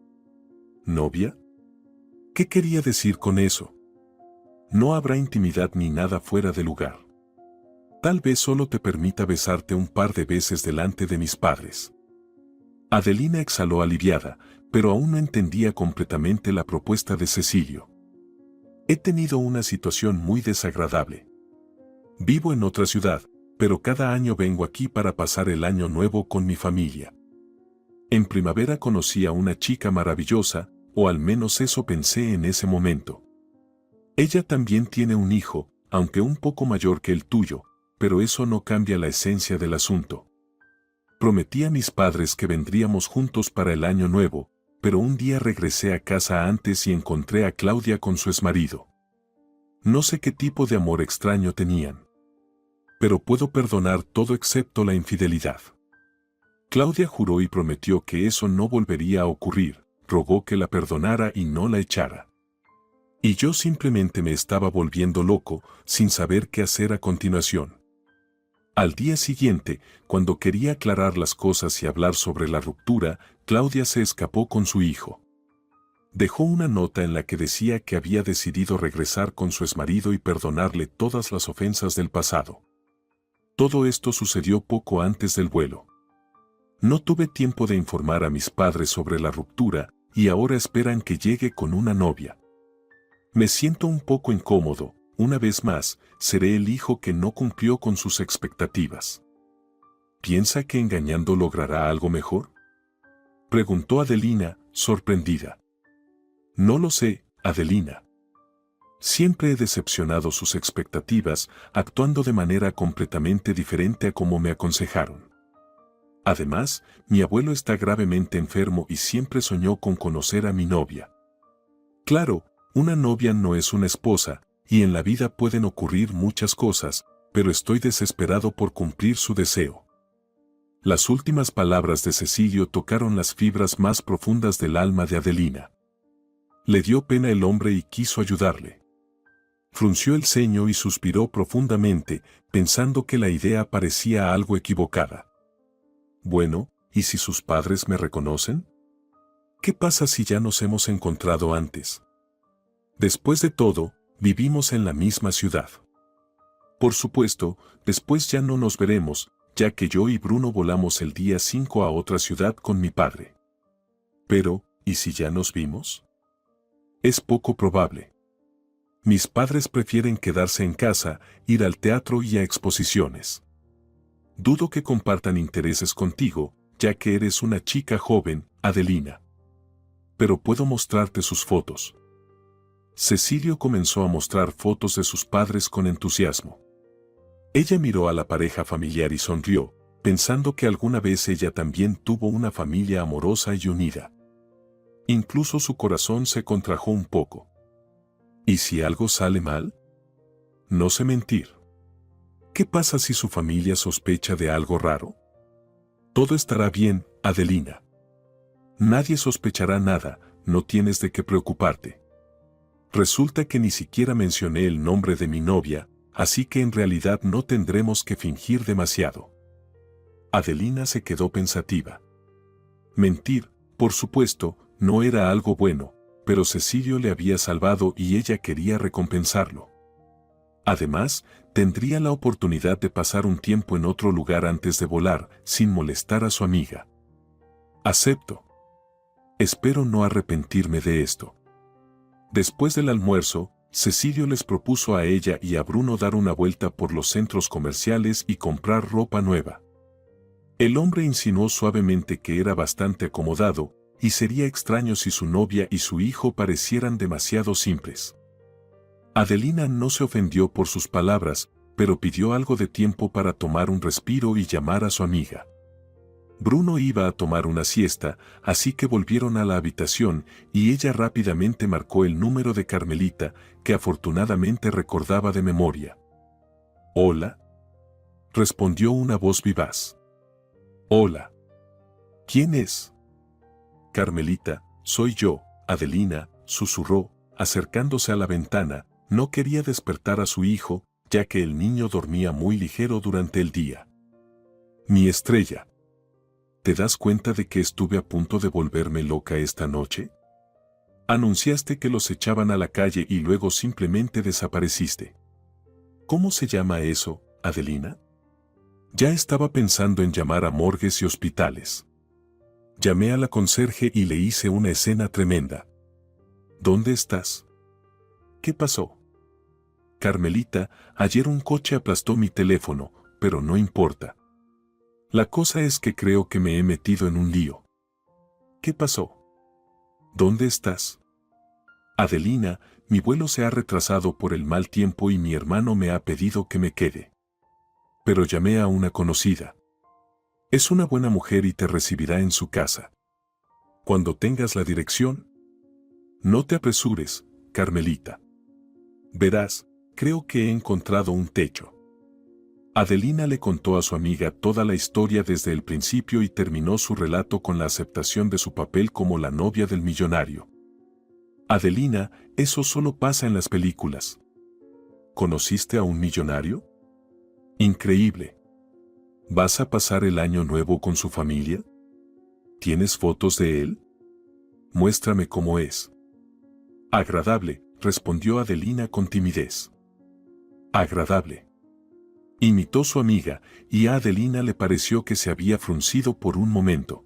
Speaker 2: ¿Novia? ¿Qué quería decir con eso? No habrá intimidad ni nada fuera de lugar. Tal vez solo te permita besarte un par de veces delante de mis padres. Adelina exhaló aliviada, pero aún no entendía completamente la propuesta de Cecilio. He tenido una situación muy desagradable. Vivo en otra ciudad, pero cada año vengo aquí para pasar el año nuevo con mi familia. En primavera conocí a una chica maravillosa, o al menos eso pensé en ese momento. Ella también tiene un hijo, aunque un poco mayor que el tuyo, pero eso no cambia la esencia del asunto. Prometí a mis padres que vendríamos juntos para el año nuevo, pero un día regresé a casa antes y encontré a Claudia con su exmarido. No sé qué tipo de amor extraño tenían. Pero puedo perdonar todo excepto la infidelidad. Claudia juró y prometió que eso no volvería a ocurrir, rogó que la perdonara y no la echara. Y yo simplemente me estaba volviendo loco, sin saber qué hacer a continuación. Al día siguiente, cuando quería aclarar las cosas y hablar sobre la ruptura, Claudia se escapó con su hijo. Dejó una nota en la que decía que había decidido regresar con su exmarido y perdonarle todas las ofensas del pasado. Todo esto sucedió poco antes del vuelo. No tuve tiempo de informar a mis padres sobre la ruptura y ahora esperan que llegue con una novia. Me siento un poco incómodo, una vez más, seré el hijo que no cumplió con sus expectativas. ¿Piensa que engañando logrará algo mejor?, preguntó Adelina, sorprendida. No lo sé, Adelina. Siempre he decepcionado sus expectativas, actuando de manera completamente diferente a como me aconsejaron. Además, mi abuelo está gravemente enfermo y siempre soñó con conocer a mi novia. Claro, una novia no es una esposa, y en la vida pueden ocurrir muchas cosas, pero estoy desesperado por cumplir su deseo. Las últimas palabras de Cecilio tocaron las fibras más profundas del alma de Adelina. Le dio pena el hombre y quiso ayudarle. Frunció el ceño y suspiró profundamente, pensando que la idea parecía algo equivocada. Bueno, ¿y si sus padres me reconocen? ¿Qué pasa si ya nos hemos encontrado antes? Después de todo, vivimos en la misma ciudad. Por supuesto, después ya no nos veremos, ya que yo y Bruno volamos el día 5 a otra ciudad con mi padre. Pero, ¿y si ya nos vimos? Es poco probable. Mis padres prefieren quedarse en casa, ir al teatro y a exposiciones. Dudo que compartan intereses contigo, ya que eres una chica joven, Adelina. Pero puedo mostrarte sus fotos. Cecilio comenzó a mostrar fotos de sus padres con entusiasmo. Ella miró a la pareja familiar y sonrió, pensando que alguna vez ella también tuvo una familia amorosa y unida. Incluso su corazón se contrajo un poco. ¿Y si algo sale mal? No sé mentir. ¿Qué pasa si su familia sospecha de algo raro? Todo estará bien, Adelina. Nadie sospechará nada, no tienes de qué preocuparte. Resulta que ni siquiera mencioné el nombre de mi novia, así que en realidad no tendremos que fingir demasiado. Adelina se quedó pensativa. Mentir, por supuesto, no era algo bueno, pero Cecilio le había salvado y ella quería recompensarlo. Además, tendría la oportunidad de pasar un tiempo en otro lugar antes de volar, sin molestar a su amiga. Acepto. Espero no arrepentirme de esto. Después del almuerzo, Cecilio les propuso a ella y a Bruno dar una vuelta por los centros comerciales y comprar ropa nueva. El hombre insinuó suavemente que era bastante acomodado, y sería extraño si su novia y su hijo parecieran demasiado simples. Adelina no se ofendió por sus palabras, pero pidió algo de tiempo para tomar un respiro y llamar a su amiga. Bruno iba a tomar una siesta, así que volvieron a la habitación y ella rápidamente marcó el número de Carmelita, que afortunadamente recordaba de memoria. «Hola», respondió una voz vivaz. «Hola. ¿Quién es?» «Carmelita, soy yo», Adelina, susurró, acercándose a la ventana. No quería despertar a su hijo, ya que el niño dormía muy ligero durante el día. «Mi estrella. ¿Te das cuenta de que estuve a punto de volverme loca esta noche? Anunciaste que los echaban a la calle y luego simplemente desapareciste. ¿Cómo se llama eso, Adelina?» Ya estaba pensando en llamar a morgues y hospitales. Llamé a la conserje y le hice una escena tremenda. ¿Dónde estás? ¿Qué pasó? Carmelita, ayer un coche aplastó mi teléfono, pero no importa. La cosa es que creo que me he metido en un lío. ¿Qué pasó? ¿Dónde estás? Adelina, mi vuelo se ha retrasado por el mal tiempo y mi hermano me ha pedido que me quede. Pero llamé a una conocida. Es una buena mujer y te recibirá en su casa. Cuando tengas la dirección. No te apresures, Carmelita. Verás, creo que he encontrado un techo. Adelina le contó a su amiga toda la historia desde el principio y terminó su relato con la aceptación de su papel como la novia del millonario. Adelina, eso solo pasa en las películas. ¿Conociste a un millonario? Increíble. ¿Vas a pasar el año nuevo con su familia? ¿Tienes fotos de él? Muéstrame cómo es. Agradable, respondió Adelina con timidez. Agradable. Imitó su amiga, y a Adelina le pareció que se había fruncido por un momento.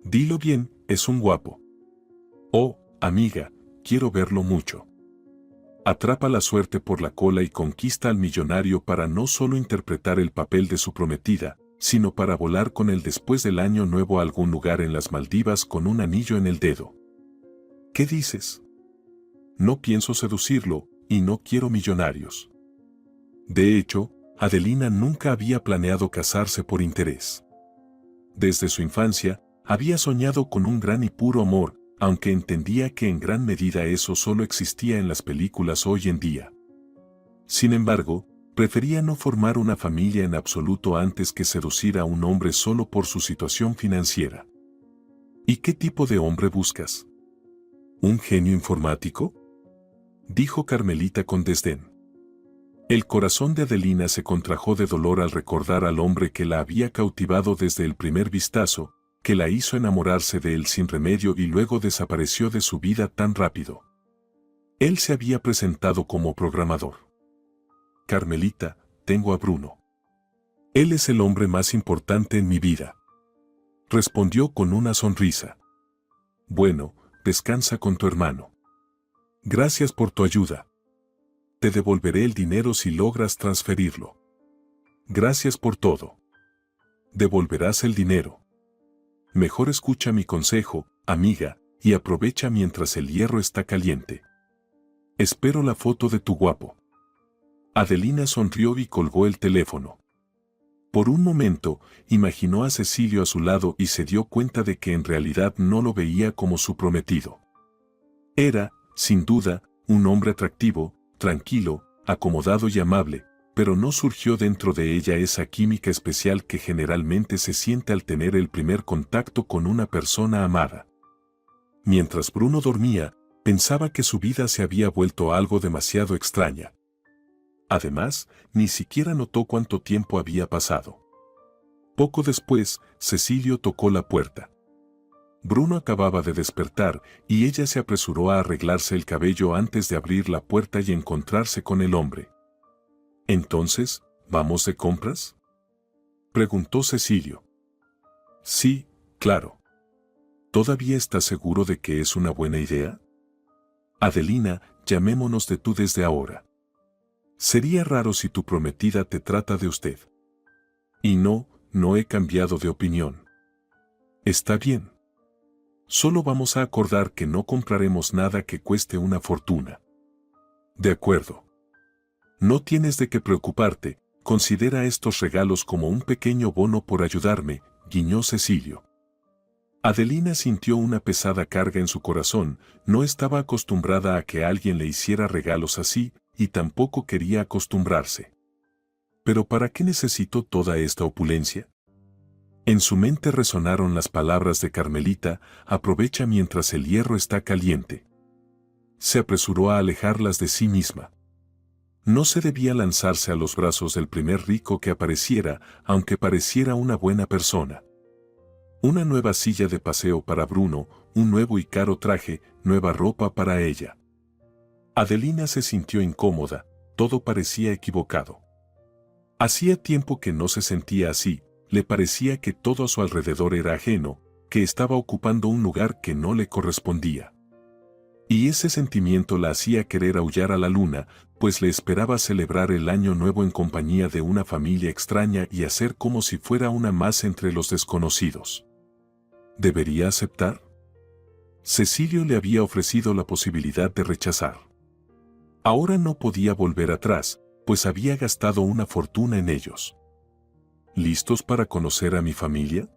Speaker 2: Dilo bien, es un guapo. Oh, amiga, quiero verlo mucho. Atrapa la suerte por la cola y conquista al millonario para no solo interpretar el papel de su prometida, sino para volar con él después del año nuevo a algún lugar en las Maldivas con un anillo en el dedo. ¿Qué dices? No pienso seducirlo, y no quiero millonarios. De hecho, Adelina nunca había planeado casarse por interés. Desde su infancia, había soñado con un gran y puro amor, aunque entendía que en gran medida eso solo existía en las películas hoy en día. Sin embargo, prefería no formar una familia en absoluto antes que seducir a un hombre solo por su situación financiera. ¿Y qué tipo de hombre buscas? ¿Un genio informático?, dijo Carmelita con desdén. El corazón de Adelina se contrajo de dolor al recordar al hombre que la había cautivado desde el primer vistazo, que la hizo enamorarse de él sin remedio y luego desapareció de su vida tan rápido. Él se había presentado como programador. Carmelita, tengo a Bruno. Él es el hombre más importante en mi vida. Respondió con una sonrisa. Bueno, descansa con tu hermano. Gracias por tu ayuda. Te devolveré el dinero si logras transferirlo. Gracias por todo. Devolverás el dinero. Mejor escucha mi consejo, amiga, y aprovecha mientras el hierro está caliente. Espero la foto de tu guapo. Adelina sonrió y colgó el teléfono. Por un momento, imaginó a Cecilio a su lado y se dio cuenta de que en realidad no lo veía como su prometido. Era, sin duda, un hombre atractivo, tranquilo, acomodado y amable, pero no surgió dentro de ella esa química especial que generalmente se siente al tener el primer contacto con una persona amada. Mientras Bruno dormía, pensaba que su vida se había vuelto algo demasiado extraña. Además, ni siquiera notó cuánto tiempo había pasado. Poco después, Cecilio tocó la puerta. Bruno acababa de despertar y ella se apresuró a arreglarse el cabello antes de abrir la puerta y encontrarse con el hombre. «¿Entonces, vamos de compras?», preguntó Cecilio. «Sí, claro. ¿Todavía estás seguro de que es una buena idea? Adelina, llamémonos de tú desde ahora. Sería raro si tu prometida te trata de usted». «Y no he cambiado de opinión». «Está bien. Solo vamos a acordar que no compraremos nada que cueste una fortuna». «De acuerdo. No tienes de qué preocuparte, considera estos regalos como un pequeño bono por ayudarme», guiñó Cecilio. Adelina sintió una pesada carga en su corazón, no estaba acostumbrada a que alguien le hiciera regalos así, y tampoco quería acostumbrarse. ¿Pero para qué necesito toda esta opulencia? En su mente resonaron las palabras de Carmelita: aprovecha mientras el hierro está caliente. Se apresuró a alejarlas de sí misma. No se debía lanzarse a los brazos del primer rico que apareciera, aunque pareciera una buena persona. Una nueva silla de paseo para Bruno, un nuevo y caro traje, nueva ropa para ella. Adelina se sintió incómoda, todo parecía equivocado. Hacía tiempo que no se sentía así. Le parecía que todo a su alrededor era ajeno, que estaba ocupando un lugar que no le correspondía. Y ese sentimiento la hacía querer aullar a la luna, pues le esperaba celebrar el año nuevo en compañía de una familia extraña y hacer como si fuera una más entre los desconocidos. ¿Debería aceptar? Cecilio le había ofrecido la posibilidad de rechazar. Ahora no podía volver atrás, pues había gastado una fortuna en ellos. ¿Listos para conocer a mi familia?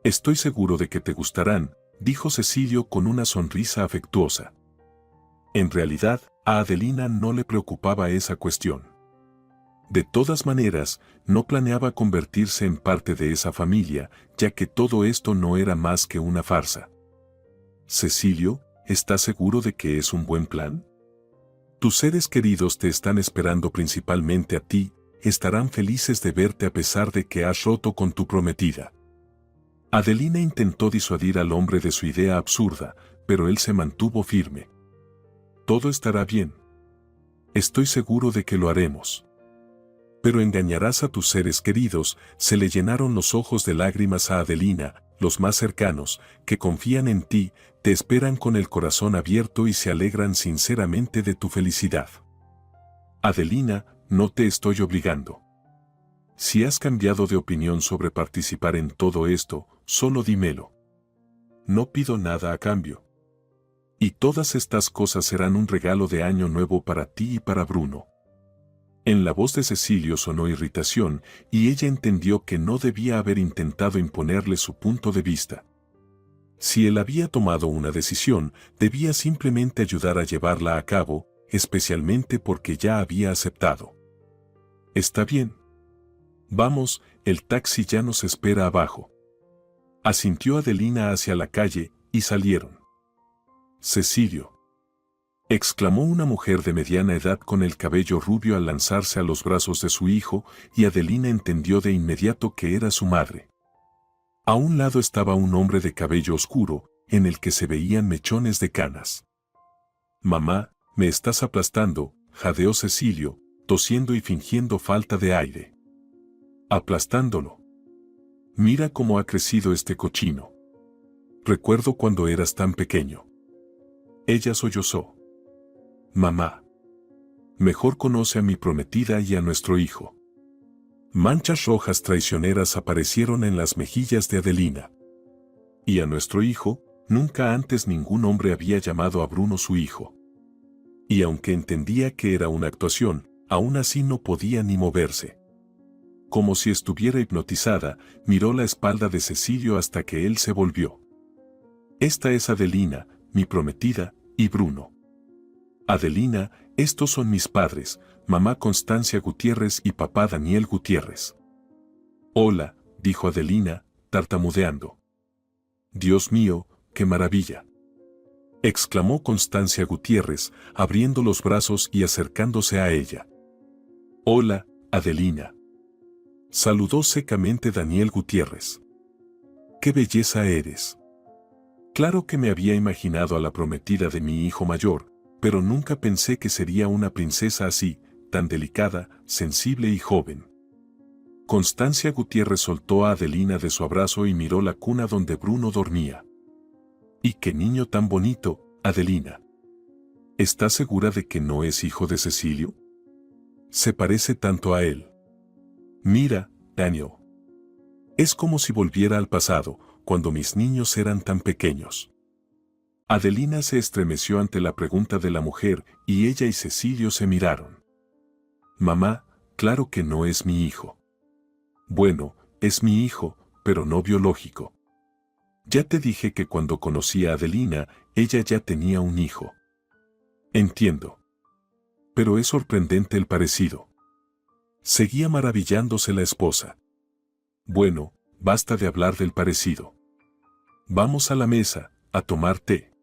Speaker 2: Estoy seguro de que te gustarán, dijo Cecilio con una sonrisa afectuosa. En realidad, a Adelina no le preocupaba esa cuestión. De todas maneras, no planeaba convertirse en parte de esa familia, ya que todo esto no era más que una farsa. Cecilio, ¿estás seguro de que es un buen plan? Tus seres queridos te están esperando, principalmente a ti. Estarán felices de verte a pesar de que has roto con tu prometida. Adelina intentó disuadir al hombre de su idea absurda, pero él se mantuvo firme. Todo estará bien. Estoy seguro de que lo haremos. Pero engañarás a tus seres queridos. Se le llenaron los ojos de lágrimas a Adelina. Los más cercanos, que confían en ti, te esperan con el corazón abierto y se alegran sinceramente de tu felicidad. Adelina, no te estoy obligando. Si has cambiado de opinión sobre participar en todo esto, solo dímelo. No pido nada a cambio. Y todas estas cosas serán un regalo de año nuevo para ti y para Bruno. En la voz de Cecilio sonó irritación, y ella entendió que no debía haber intentado imponerle su punto de vista. Si él había tomado una decisión, debía simplemente ayudar a llevarla a cabo, especialmente porque ya había aceptado. Está bien. Vamos, el taxi ya nos espera abajo. Asintió Adelina hacia la calle, y salieron. Cecilio, exclamó una mujer de mediana edad con el cabello rubio al lanzarse a los brazos de su hijo, y Adelina entendió de inmediato que era su madre. A un lado estaba un hombre de cabello oscuro, en el que se veían mechones de canas. Mamá, me estás aplastando, jadeó Cecilio, tosiendo y fingiendo falta de aire. Aplastándolo. Mira cómo ha crecido este cochino. Recuerdo cuando eras tan pequeño. Ella sollozó. Mamá. Mejor conoce a mi prometida y a nuestro hijo. Manchas rojas traicioneras aparecieron en las mejillas de Adelina. Y a nuestro hijo, nunca antes ningún hombre había llamado a Bruno su hijo. Y aunque entendía que era una actuación, aún así no podía ni moverse. Como si estuviera hipnotizada, miró la espalda de Cecilio hasta que él se volvió. Esta es Adelina, mi prometida, y Bruno. Adelina, estos son mis padres, mamá Constancia Gutiérrez y papá Daniel Gutiérrez. Hola, dijo Adelina, tartamudeando. Dios mío, qué maravilla. Exclamó Constancia Gutiérrez, abriendo los brazos y acercándose a ella. Hola, Adelina. Saludó secamente Daniel Gutiérrez. ¡Qué belleza eres! Claro que me había imaginado a la prometida de mi hijo mayor, pero nunca pensé que sería una princesa así, tan delicada, sensible y joven. Constancia Gutiérrez soltó a Adelina de su abrazo y miró la cuna donde Bruno dormía. ¡Y qué niño tan bonito, Adelina! ¿Estás segura de que no es hijo de Cecilio? Se parece tanto a él. Mira, Daniel. Es como si volviera al pasado, cuando mis niños eran tan pequeños. Adelina se estremeció ante la pregunta de la mujer, y ella y Cecilio se miraron. Mamá, claro que no es mi hijo. Bueno, es mi hijo, pero no biológico. Ya te dije que cuando conocí a Adelina, ella ya tenía un hijo. Entiendo. Pero es sorprendente el parecido. Seguía maravillándose la esposa. Bueno, basta de hablar del parecido. Vamos a la mesa, a tomar té.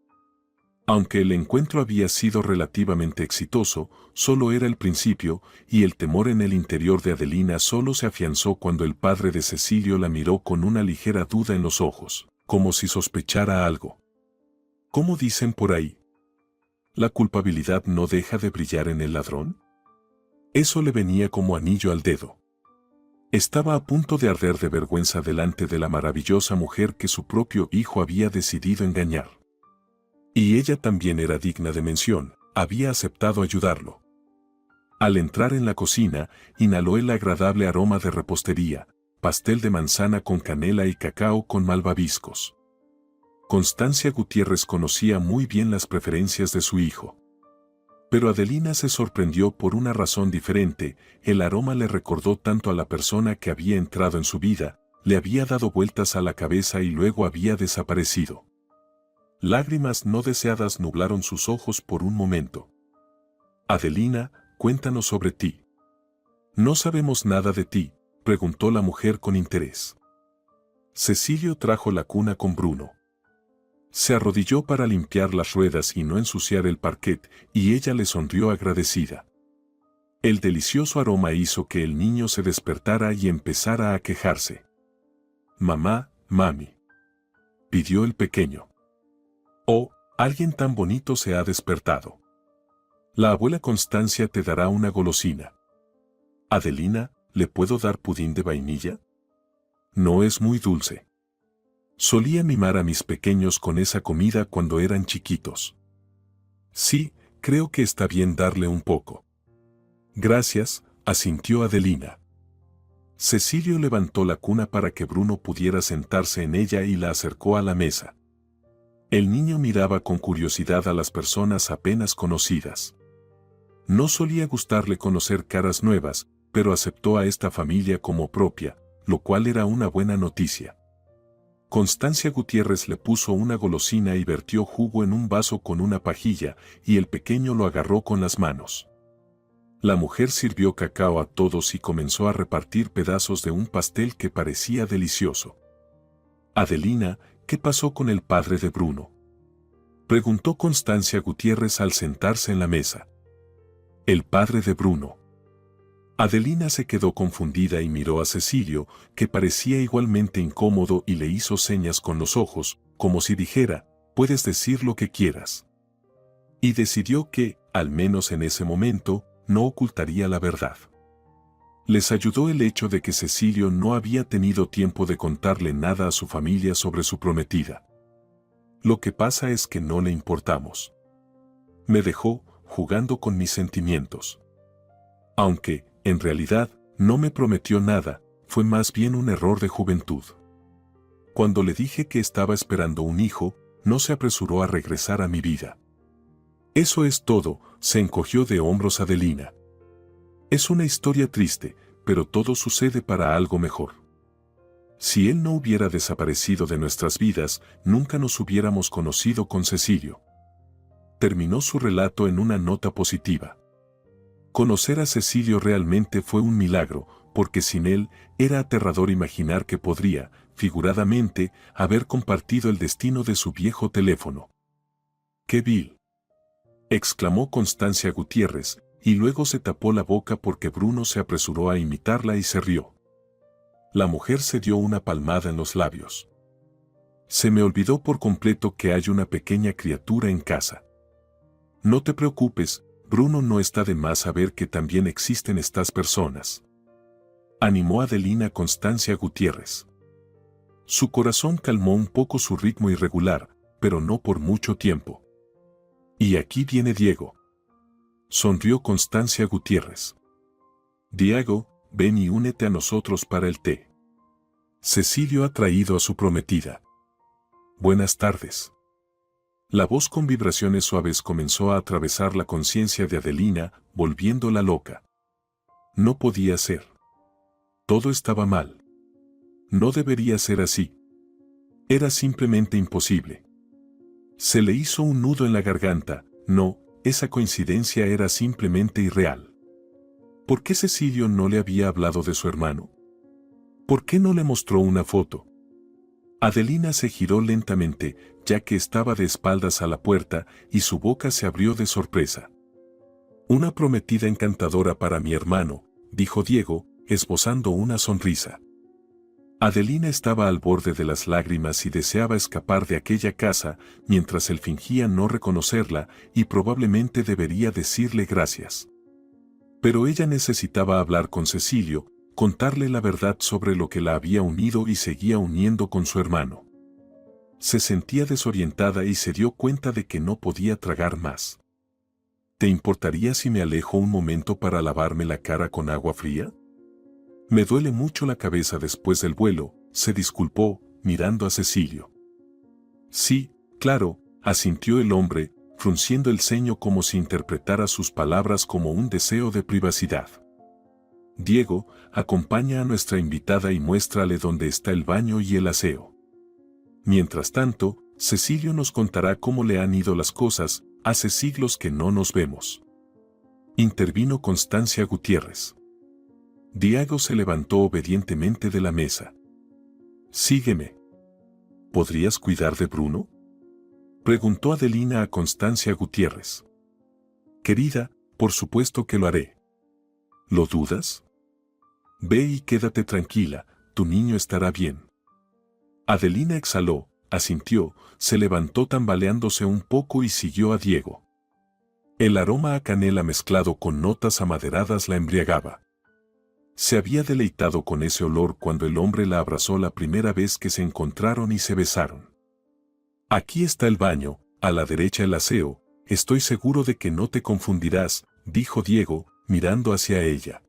Speaker 2: Aunque el encuentro había sido relativamente exitoso, solo era el principio, y el temor en el interior de Adelina solo se afianzó cuando el padre de Cecilio la miró con una ligera duda en los ojos, como si sospechara algo. ¿Cómo dicen por ahí? ¿La culpabilidad no deja de brillar en el ladrón? Eso le venía como anillo al dedo. Estaba a punto de arder de vergüenza delante de la maravillosa mujer que su propio hijo había decidido engañar. Y ella también era digna de mención, había aceptado ayudarlo. Al entrar en la cocina, inhaló el agradable aroma de repostería, pastel de manzana con canela y cacao con malvaviscos. Constancia Gutiérrez conocía muy bien las preferencias de su hijo. Pero Adelina se sorprendió por una razón diferente, el aroma le recordó tanto a la persona que había entrado en su vida, le había dado vueltas a la cabeza y luego había desaparecido. Lágrimas no deseadas nublaron sus ojos por un momento. Adelina, cuéntanos sobre ti. No sabemos nada de ti, preguntó la mujer con interés. Cecilio trajo la cuna con Bruno. Se arrodilló para limpiar las ruedas y no ensuciar el parquet, y ella le sonrió agradecida. El delicioso aroma hizo que el niño se despertara y empezara a quejarse. Mamá, mami. Pidió el pequeño. Oh, alguien tan bonito se ha despertado. La abuela Constancia te dará una golosina. Adelina, ¿le puedo dar pudín de vainilla? No es muy dulce. Solía mimar a mis pequeños con esa comida cuando eran chiquitos. Sí, creo que está bien darle un poco. Gracias, asintió Adelina. Cecilio levantó la cuna para que Bruno pudiera sentarse en ella y la acercó a la mesa. El niño miraba con curiosidad a las personas apenas conocidas. No solía gustarle conocer caras nuevas, pero aceptó a esta familia como propia, lo cual era una buena noticia. Constancia Gutiérrez le puso una golosina y vertió jugo en un vaso con una pajilla, y el pequeño lo agarró con las manos. La mujer sirvió cacao a todos y comenzó a repartir pedazos de un pastel que parecía delicioso. Adelina, ¿qué pasó con el padre de Bruno?, preguntó Constancia Gutiérrez al sentarse en la mesa. El padre de Bruno. Adelina se quedó confundida y miró a Cecilio, que parecía igualmente incómodo, y le hizo señas con los ojos, como si dijera, puedes decir lo que quieras. Y decidió que, al menos en ese momento, no ocultaría la verdad. Les ayudó el hecho de que Cecilio no había tenido tiempo de contarle nada a su familia sobre su prometida. Lo que pasa es que no le importamos. Me dejó jugando con mis sentimientos. Aunque, en realidad, no me prometió nada, fue más bien un error de juventud. Cuando le dije que estaba esperando un hijo, no se apresuró a regresar a mi vida. Eso es todo, se encogió de hombros Adelina. Es una historia triste, pero todo sucede para algo mejor. Si él no hubiera desaparecido de nuestras vidas, nunca nos hubiéramos conocido con Cecilio. Terminó su relato en una nota positiva. Conocer a Cecilio realmente fue un milagro, porque sin él, era aterrador imaginar que podría, figuradamente, haber compartido el destino de su viejo teléfono. ¡Qué vil!, exclamó Constancia Gutiérrez, y luego se tapó la boca porque Bruno se apresuró a imitarla y se rió. La mujer se dio una palmada en los labios. Se me olvidó por completo que hay una pequeña criatura en casa. No te preocupes, Bruno, no está de más saber que también existen estas personas. Animó Adelina Constancia Gutiérrez. Su corazón calmó un poco su ritmo irregular, pero no por mucho tiempo. Y aquí viene Diego. Sonrió Constancia Gutiérrez. Diego, ven y únete a nosotros para el té. Cecilio ha traído a su prometida. Buenas tardes. La voz con vibraciones suaves comenzó a atravesar la conciencia de Adelina, volviéndola loca. No podía ser. Todo estaba mal. No debería ser así. Era simplemente imposible. Se le hizo un nudo en la garganta. No, esa coincidencia era simplemente irreal. ¿Por qué Cecilio no le había hablado de su hermano? ¿Por qué no le mostró una foto? Adelina se giró lentamente, ya que estaba de espaldas a la puerta, y su boca se abrió de sorpresa. Una prometida encantadora para mi hermano, dijo Diego, esbozando una sonrisa. Adelina estaba al borde de las lágrimas y deseaba escapar de aquella casa, mientras él fingía no reconocerla, y probablemente debería decirle gracias. Pero ella necesitaba hablar con Cecilio, contarle la verdad sobre lo que la había unido y seguía uniendo con su hermano. Se sentía desorientada y se dio cuenta de que no podía tragar más. ¿Te importaría si me alejo un momento para lavarme la cara con agua fría? Me duele mucho la cabeza después del vuelo, se disculpó, mirando a Cecilio. Sí, claro, asintió el hombre, frunciendo el ceño como si interpretara sus palabras como un deseo de privacidad. Diego, acompaña a nuestra invitada y muéstrale dónde está el baño y el aseo. Mientras tanto, Cecilio nos contará cómo le han ido las cosas, hace siglos que no nos vemos. Intervino Constancia Gutiérrez. Diego se levantó obedientemente de la mesa. Sígueme. ¿Podrías cuidar de Bruno?, preguntó Adelina a Constancia Gutiérrez. Querida, por supuesto que lo haré. ¿Lo dudas? Ve y quédate tranquila, tu niño estará bien. Adelina exhaló, asintió, se levantó tambaleándose un poco y siguió a Diego. El aroma a canela mezclado con notas amaderadas la embriagaba. Se había deleitado con ese olor cuando el hombre la abrazó la primera vez que se encontraron y se besaron. Aquí está el baño, a la derecha el aseo, estoy seguro de que no te confundirás, dijo Diego, mirando hacia ella.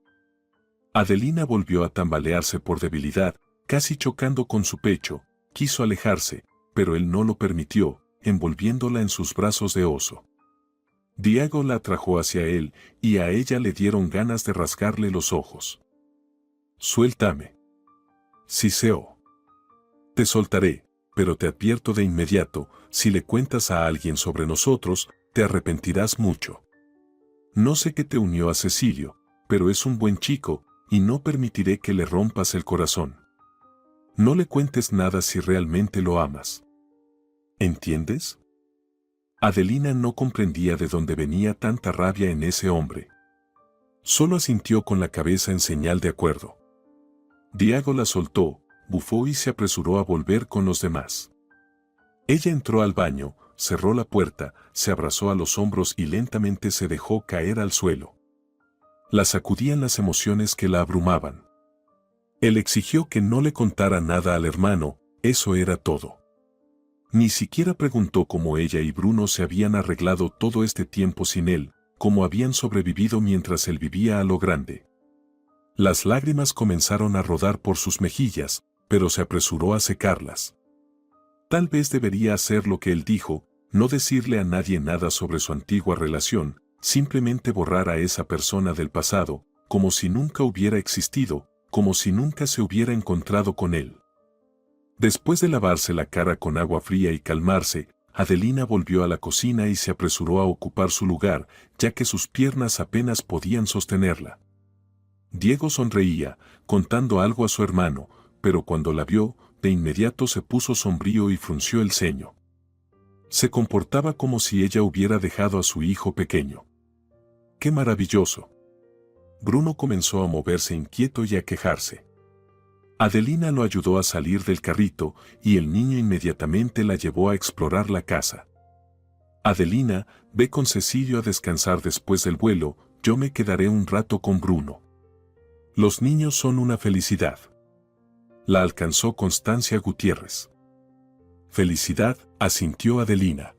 Speaker 2: Adelina volvió a tambalearse por debilidad, casi chocando con su pecho, quiso alejarse, pero él no lo permitió, envolviéndola en sus brazos de oso. Diego la atrajo hacia él, y a ella le dieron ganas de rasgarle los ojos. «Suéltame». Siseó. «Te soltaré, pero te advierto de inmediato, si le cuentas a alguien sobre nosotros, te arrepentirás mucho. No sé qué te unió a Cecilio, pero es un buen chico, y no permitiré que le rompas el corazón. No le cuentes nada si realmente lo amas. ¿Entiendes?» Adelina no comprendía de dónde venía tanta rabia en ese hombre. Solo asintió con la cabeza en señal de acuerdo. Diego la soltó, bufó y se apresuró a volver con los demás. Ella entró al baño, cerró la puerta, se abrazó a los hombros y lentamente se dejó caer al suelo. La sacudían las emociones que la abrumaban. Él exigió que no le contara nada al hermano, eso era todo. Ni siquiera preguntó cómo ella y Bruno se habían arreglado todo este tiempo sin él, cómo habían sobrevivido mientras él vivía a lo grande. Las lágrimas comenzaron a rodar por sus mejillas, pero se apresuró a secarlas. Tal vez debería hacer lo que él dijo, no decirle a nadie nada sobre su antigua relación, simplemente borrar a esa persona del pasado, como si nunca hubiera existido, como si nunca se hubiera encontrado con él. Después de lavarse la cara con agua fría y calmarse, Adelina volvió a la cocina y se apresuró a ocupar su lugar, ya que sus piernas apenas podían sostenerla. Diego sonreía, contando algo a su hermano, pero cuando la vio, de inmediato se puso sombrío y frunció el ceño. Se comportaba como si ella hubiera dejado a su hijo pequeño. ¡Qué maravilloso! Bruno comenzó a moverse inquieto y a quejarse. Adelina lo ayudó a salir del carrito y el niño inmediatamente la llevó a explorar la casa. Adelina, ve con Cecilio a descansar después del vuelo, yo me quedaré un rato con Bruno. Los niños son una felicidad. La alcanzó Constancia Gutiérrez. Felicidad, asintió Adelina.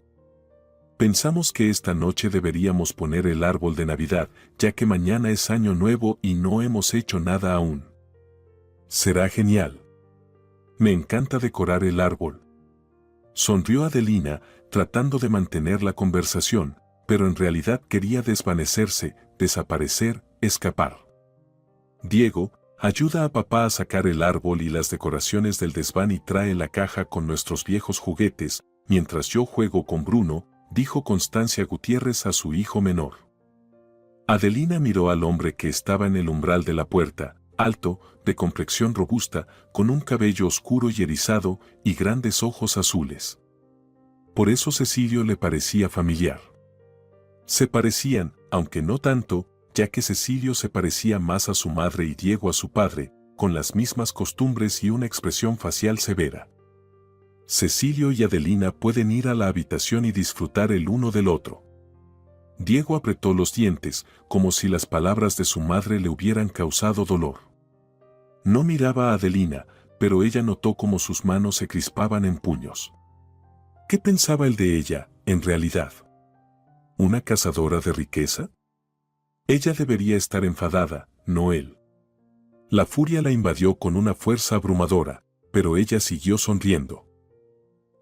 Speaker 2: Pensamos que esta noche deberíamos poner el árbol de Navidad, ya que mañana es Año Nuevo y no hemos hecho nada aún. Será genial. Me encanta decorar el árbol. Sonrió Adelina, tratando de mantener la conversación, pero en realidad quería desvanecerse, desaparecer, escapar. Diego, ayuda a papá a sacar el árbol y las decoraciones del desván y trae la caja con nuestros viejos juguetes, mientras yo juego con Bruno, dijo Constancia Gutiérrez a su hijo menor. Adelina miró al hombre que estaba en el umbral de la puerta, alto, de complexión robusta, con un cabello oscuro y erizado y grandes ojos azules. Por eso Cecilio le parecía familiar. Se parecían, aunque no tanto, ya que Cecilio se parecía más a su madre y Diego a su padre, con las mismas costumbres y una expresión facial severa. Cecilio y Adelina pueden ir a la habitación y disfrutar el uno del otro. Diego apretó los dientes, como si las palabras de su madre le hubieran causado dolor. No miraba a Adelina, pero ella notó cómo sus manos se crispaban en puños. ¿Qué pensaba él de ella, en realidad? ¿Una cazadora de riqueza? Ella debería estar enfadada, no él. La furia la invadió con una fuerza abrumadora, pero ella siguió sonriendo.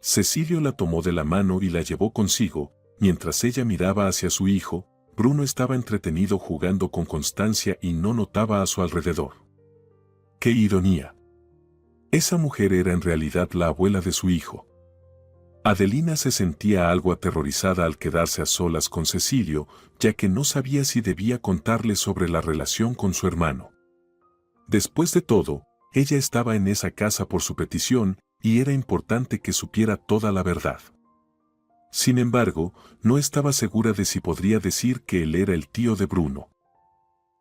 Speaker 2: Cecilio la tomó de la mano y la llevó consigo. Mientras ella miraba hacia su hijo, Bruno estaba entretenido jugando con Constancia y no notaba a su alrededor. ¡Qué ironía! Esa mujer era en realidad la abuela de su hijo. Adelina se sentía algo aterrorizada al quedarse a solas con Cecilio, ya que no sabía si debía contarle sobre la relación con su hermano. Después de todo, ella estaba en esa casa por su petición, y era importante que supiera toda la verdad. Sin embargo, no estaba segura de si podría decir que él era el tío de Bruno.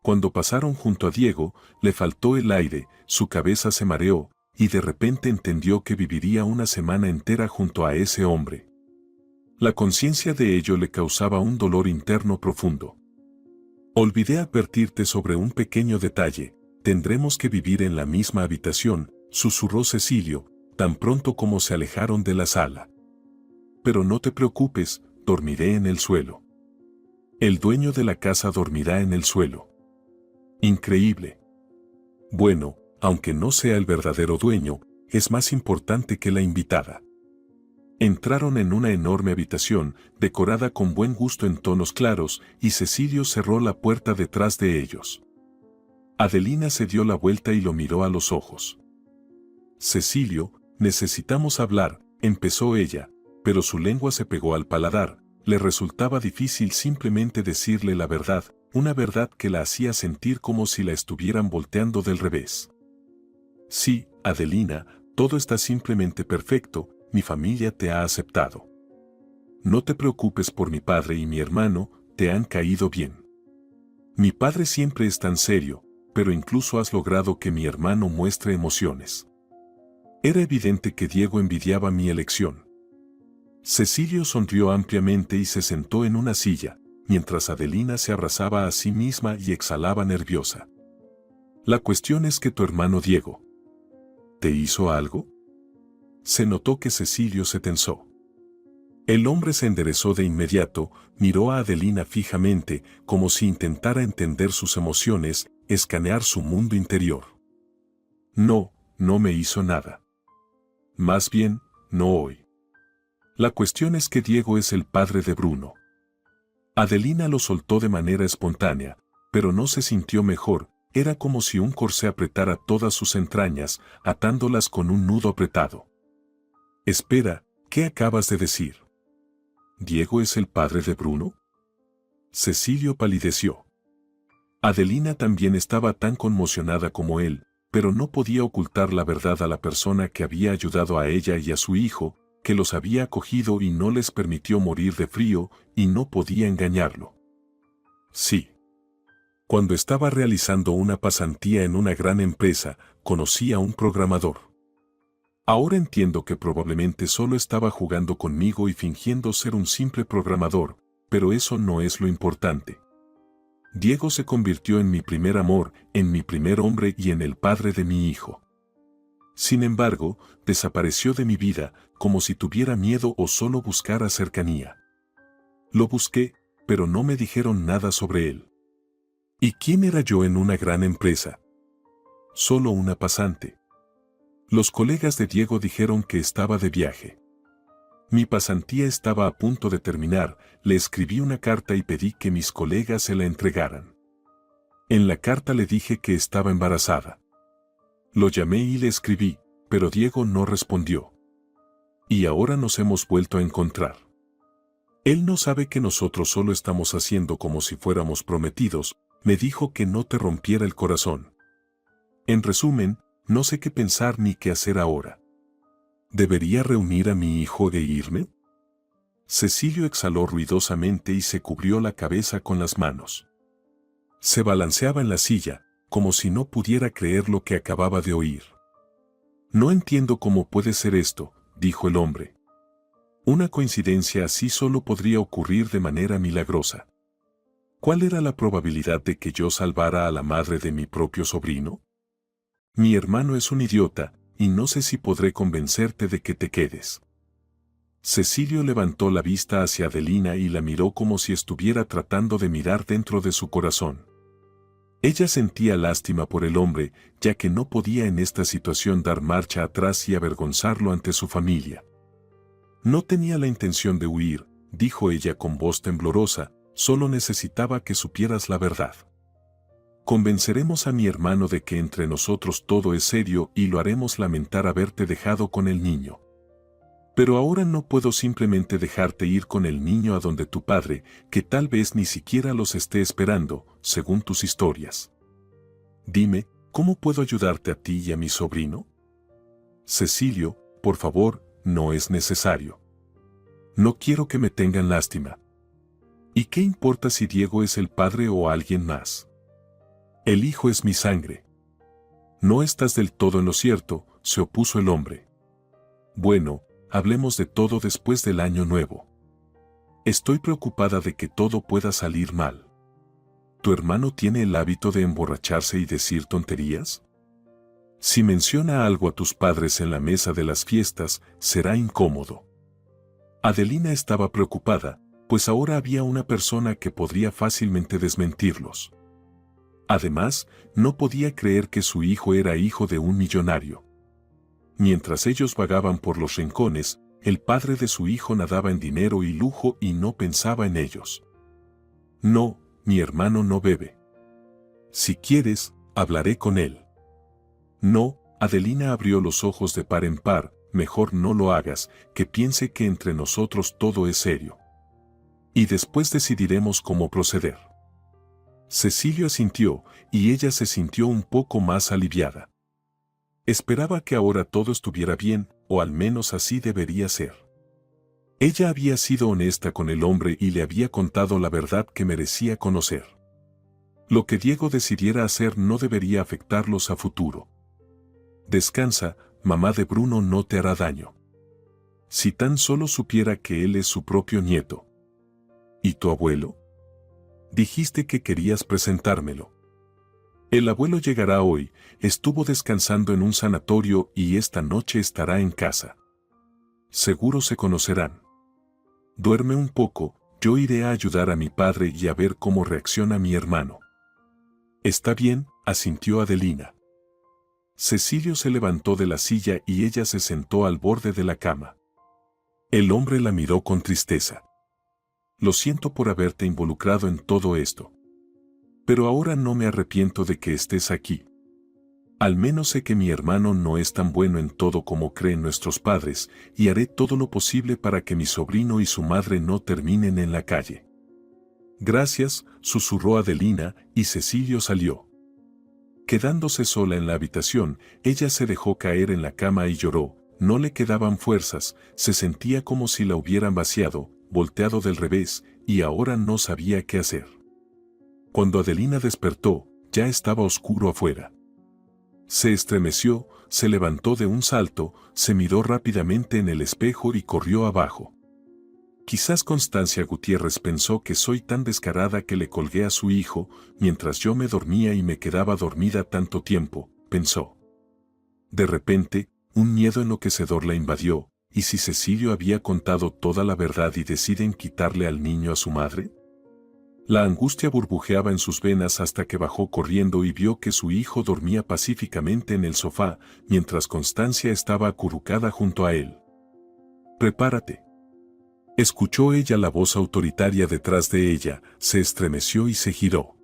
Speaker 2: Cuando pasaron junto a Diego, le faltó el aire, su cabeza se mareó, y de repente entendió que viviría una semana entera junto a ese hombre. La conciencia de ello le causaba un dolor interno profundo. Olvidé advertirte sobre un pequeño detalle, Tendremos que vivir en la misma habitación, susurró Cecilio, tan pronto como se alejaron de la sala. Pero no te preocupes, dormiré en el suelo. El dueño de la casa dormirá en el suelo. Increíble. Bueno, aunque no sea el verdadero dueño, es más importante que la invitada. Entraron en una enorme habitación, decorada con buen gusto en tonos claros, y Cecilio cerró la puerta detrás de ellos. Adelina se dio la vuelta y lo miró a los ojos. Cecilio, necesitamos hablar, empezó ella, pero su lengua se pegó al paladar. Le resultaba difícil simplemente decirle la verdad, una verdad que la hacía sentir como si la estuvieran volteando del revés. Sí, Adelina, todo está simplemente perfecto, mi familia te ha aceptado. No te preocupes por mi padre y mi hermano, te han caído bien. Mi padre siempre es tan serio, pero incluso has logrado que mi hermano muestre emociones. Era evidente que Diego envidiaba mi elección. Cecilio sonrió ampliamente y se sentó en una silla, mientras Adelina se abrazaba a sí misma y exhalaba nerviosa. La cuestión es que tu hermano Diego, ¿te hizo algo? Se notó que Cecilio se tensó. El hombre se enderezó de inmediato, miró a Adelina fijamente, como si intentara entender sus emociones, escanear su mundo interior. No, no me hizo nada. Más bien, no hoy. La cuestión es que Diego es el padre de Bruno. Adelina lo soltó de manera espontánea, pero no se sintió mejor, era como si un corsé apretara todas sus entrañas, atándolas con un nudo apretado. Espera, ¿qué acabas de decir? ¿Diego es el padre de Bruno? Cecilio palideció. Adelina también estaba tan conmocionada como él, pero no podía ocultar la verdad a la persona que había ayudado a ella y a su hijo, que los había acogido y no les permitió morir de frío, y no podía engañarlo. Sí. Cuando estaba realizando una pasantía en una gran empresa, conocí a un programador. Ahora entiendo que probablemente solo estaba jugando conmigo y fingiendo ser un simple programador, pero eso no es lo importante. Diego se convirtió en mi primer amor, en mi primer hombre y en el padre de mi hijo. Sin embargo, desapareció de mi vida, como si tuviera miedo o solo buscara cercanía. Lo busqué, pero no me dijeron nada sobre él. ¿Y quién era yo en una gran empresa? Solo una pasante. Los colegas de Diego dijeron que estaba de viaje. Mi pasantía estaba a punto de terminar, le escribí una carta y pedí que mis colegas se la entregaran. En la carta le dije que estaba embarazada. Lo llamé y le escribí, pero Diego no respondió. Y ahora nos hemos vuelto a encontrar. Él no sabe que nosotros solo estamos haciendo como si fuéramos prometidos, me dijo que no te rompiera el corazón. En resumen, no sé qué pensar ni qué hacer ahora. ¿Debería reunir a mi hijo e irme? Cecilio exhaló ruidosamente y se cubrió la cabeza con las manos. Se balanceaba en la silla, como si no pudiera creer lo que acababa de oír. No entiendo cómo puede ser esto, dijo el hombre. Una coincidencia así solo podría ocurrir de manera milagrosa. ¿Cuál era la probabilidad de que yo salvara a la madre de mi propio sobrino? Mi hermano es un idiota, y no sé si podré convencerte de que te quedes. Cecilio levantó la vista hacia Adelina y la miró como si estuviera tratando de mirar dentro de su corazón. Ella sentía lástima por el hombre, ya que no podía en esta situación dar marcha atrás y avergonzarlo ante su familia. No tenía la intención de huir, dijo ella con voz temblorosa, solo necesitaba que supieras la verdad. Convenceremos a mi hermano de que entre nosotros todo es serio y lo haremos lamentar haberte dejado con el niño. Pero ahora no puedo simplemente dejarte ir con el niño a donde tu padre, que tal vez ni siquiera los esté esperando, según tus historias. Dime, ¿cómo puedo ayudarte a ti y a mi sobrino? Cecilio, por favor, no es necesario. No quiero que me tengan lástima. ¿Y qué importa si Diego es el padre o alguien más? El hijo es mi sangre. No estás del todo en lo cierto, se opuso el hombre. Bueno, hablemos de todo después del año nuevo. Estoy preocupada de que todo pueda salir mal. ¿Tu hermano tiene el hábito de emborracharse y decir tonterías? Si menciona algo a tus padres en la mesa de las fiestas, será incómodo. Adelina estaba preocupada, pues ahora había una persona que podría fácilmente desmentirlos. Además, no podía creer que su hijo era hijo de un millonario. Mientras ellos vagaban por los rincones, el padre de su hijo nadaba en dinero y lujo y no pensaba en ellos. No, mi hermano no bebe. Si quieres, hablaré con él. No, Adelina abrió los ojos de par en par, mejor no lo hagas, que piense que entre nosotros todo es serio. Y después decidiremos cómo proceder. Cecilio asintió, y ella se sintió un poco más aliviada. Esperaba que ahora todo estuviera bien, o al menos así debería ser. Ella había sido honesta con el hombre y le había contado la verdad que merecía conocer. Lo que Diego decidiera hacer no debería afectarlos a futuro. Descansa, mamá de Bruno no te hará daño. Si tan solo supiera que él es su propio nieto. ¿Y tu abuelo? Dijiste que querías presentármelo. El abuelo llegará hoy, estuvo descansando en un sanatorio y esta noche estará en casa. Seguro se conocerán. Duerme un poco, yo iré a ayudar a mi padre y a ver cómo reacciona mi hermano. Está bien, asintió Adelina. Cecilio se levantó de la silla y ella se sentó al borde de la cama. El hombre la miró con tristeza. Lo siento por haberte involucrado en todo esto. Pero ahora no me arrepiento de que estés aquí. Al menos sé que mi hermano no es tan bueno en todo como creen nuestros padres, y haré todo lo posible para que mi sobrino y su madre no terminen en la calle. Gracias, susurró Adelina, y Cecilio salió. Quedándose sola en la habitación, ella se dejó caer en la cama y lloró, no le quedaban fuerzas, se sentía como si la hubieran vaciado, volteado del revés, y ahora no sabía qué hacer. Cuando Adelina despertó, ya estaba oscuro afuera. Se estremeció, se levantó de un salto, se miró rápidamente en el espejo y corrió abajo. Quizás Constancia Gutiérrez pensó que soy tan descarada que le colgué a su hijo, mientras yo me dormía y me quedaba dormida tanto tiempo, pensó. De repente, un miedo enloquecedor la invadió, ¿y si Cecilio había contado toda la verdad y deciden quitarle al niño a su madre? La angustia burbujeaba en sus venas hasta que bajó corriendo y vio que su hijo dormía pacíficamente en el sofá, mientras Constancia estaba acurrucada junto a él. «Prepárate». Escuchó ella la voz autoritaria detrás de ella, se estremeció y se giró.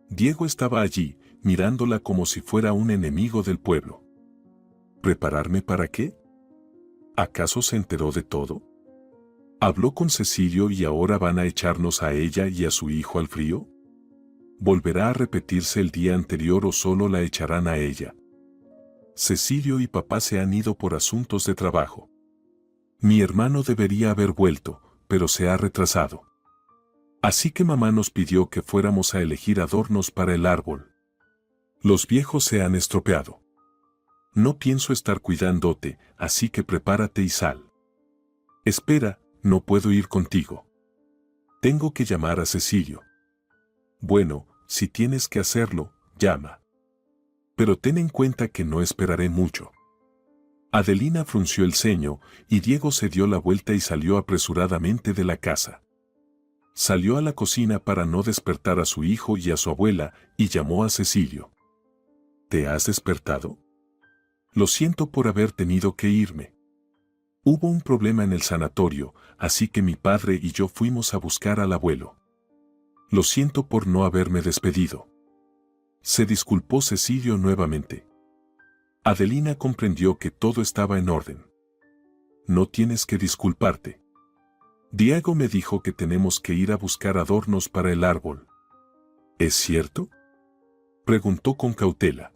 Speaker 2: Diego estaba allí, mirándola como si fuera un enemigo del pueblo. ¿Prepararme para qué? ¿Acaso se enteró de todo? ¿Habló con Cecilio y ahora van a echarnos a ella y a su hijo al frío? ¿Volverá a repetirse el día anterior o solo la echarán a ella? Cecilio y papá se han ido por asuntos de trabajo. Mi hermano debería haber vuelto, pero se ha retrasado. Así que mamá nos pidió que fuéramos a elegir adornos para el árbol. Los viejos se han estropeado. No pienso estar cuidándote, así que prepárate y sal. Espera, no puedo ir contigo. Tengo que llamar a Cecilio. Bueno, si tienes que hacerlo, llama. Pero ten en cuenta que no esperaré mucho. Adelina frunció el ceño, y Diego se dio la vuelta y salió apresuradamente de la casa. Salió a la cocina para no despertar a su hijo y a su abuela, y llamó a Cecilio. ¿Te has despertado? Lo siento por haber tenido que irme. Hubo un problema en el sanatorio, así que mi padre y yo fuimos a buscar al abuelo. Lo siento por no haberme despedido. Se disculpó Cecilio nuevamente. Adelina comprendió que todo estaba en orden. No tienes que disculparte. Diego me dijo que tenemos que ir a buscar adornos para el árbol. ¿Es cierto? Preguntó con cautela.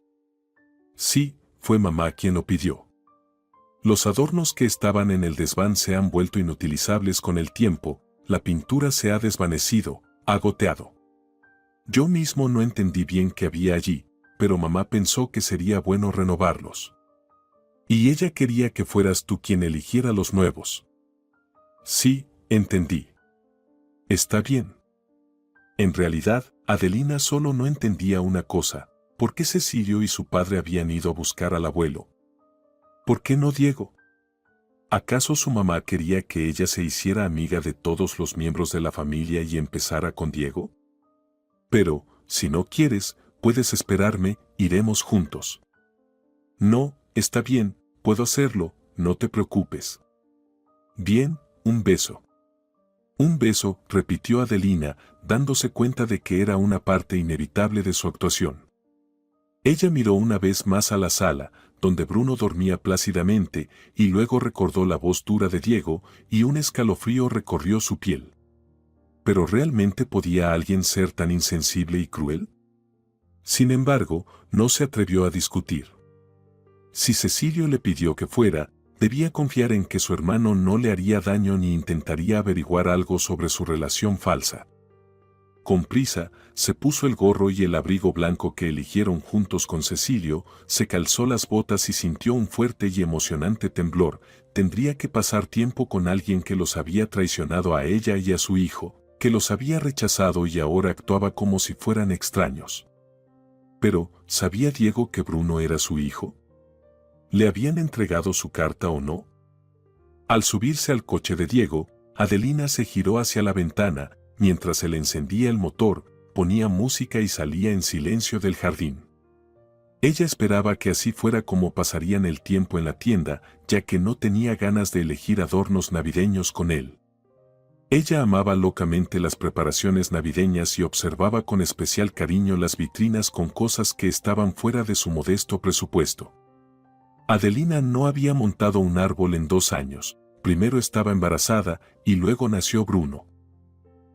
Speaker 2: Sí, fue mamá quien lo pidió. Los adornos que estaban en el desván se han vuelto inutilizables con el tiempo, la pintura se ha desvanecido, ha goteado. Yo mismo no entendí bien qué había allí, pero mamá pensó que sería bueno renovarlos. Y ella quería que fueras tú quien eligiera los nuevos. Sí, entendí. Está bien. En realidad, Adelina solo no entendía una cosa: ¿por qué Cecilio y su padre habían ido a buscar al abuelo? ¿Por qué no Diego? ¿Acaso su mamá quería que ella se hiciera amiga de todos los miembros de la familia y empezara con Diego? Pero, si no quieres, puedes esperarme, iremos juntos. No, está bien, puedo hacerlo, no te preocupes. Bien, un beso. Un beso, repitió Adelina, dándose cuenta de que era una parte inevitable de su actuación. Ella miró una vez más a la sala, donde Bruno dormía plácidamente, y luego recordó la voz dura de Diego, y un escalofrío recorrió su piel. ¿Pero realmente podía alguien ser tan insensible y cruel? Sin embargo, no se atrevió a discutir. Si Cecilio le pidió que fuera, debía confiar en que su hermano no le haría daño ni intentaría averiguar algo sobre su relación falsa. Con prisa, se puso el gorro y el abrigo blanco que eligieron juntos con Cecilio, se calzó las botas y sintió un fuerte y emocionante temblor. Tendría que pasar tiempo con alguien que los había traicionado a ella y a su hijo, que los había rechazado y ahora actuaba como si fueran extraños. Pero, ¿sabía Diego que Bruno era su hijo? ¿Le habían entregado su carta o no? Al subirse al coche de Diego, Adelina se giró hacia la ventana, mientras él encendía el motor, ponía música y salía en silencio del jardín. Ella esperaba que así fuera como pasarían el tiempo en la tienda, ya que no tenía ganas de elegir adornos navideños con él. Ella amaba locamente las preparaciones navideñas y observaba con especial cariño las vitrinas con cosas que estaban fuera de su modesto presupuesto. Adelina no había montado un árbol en 2 años. Primero estaba embarazada y luego nació Bruno.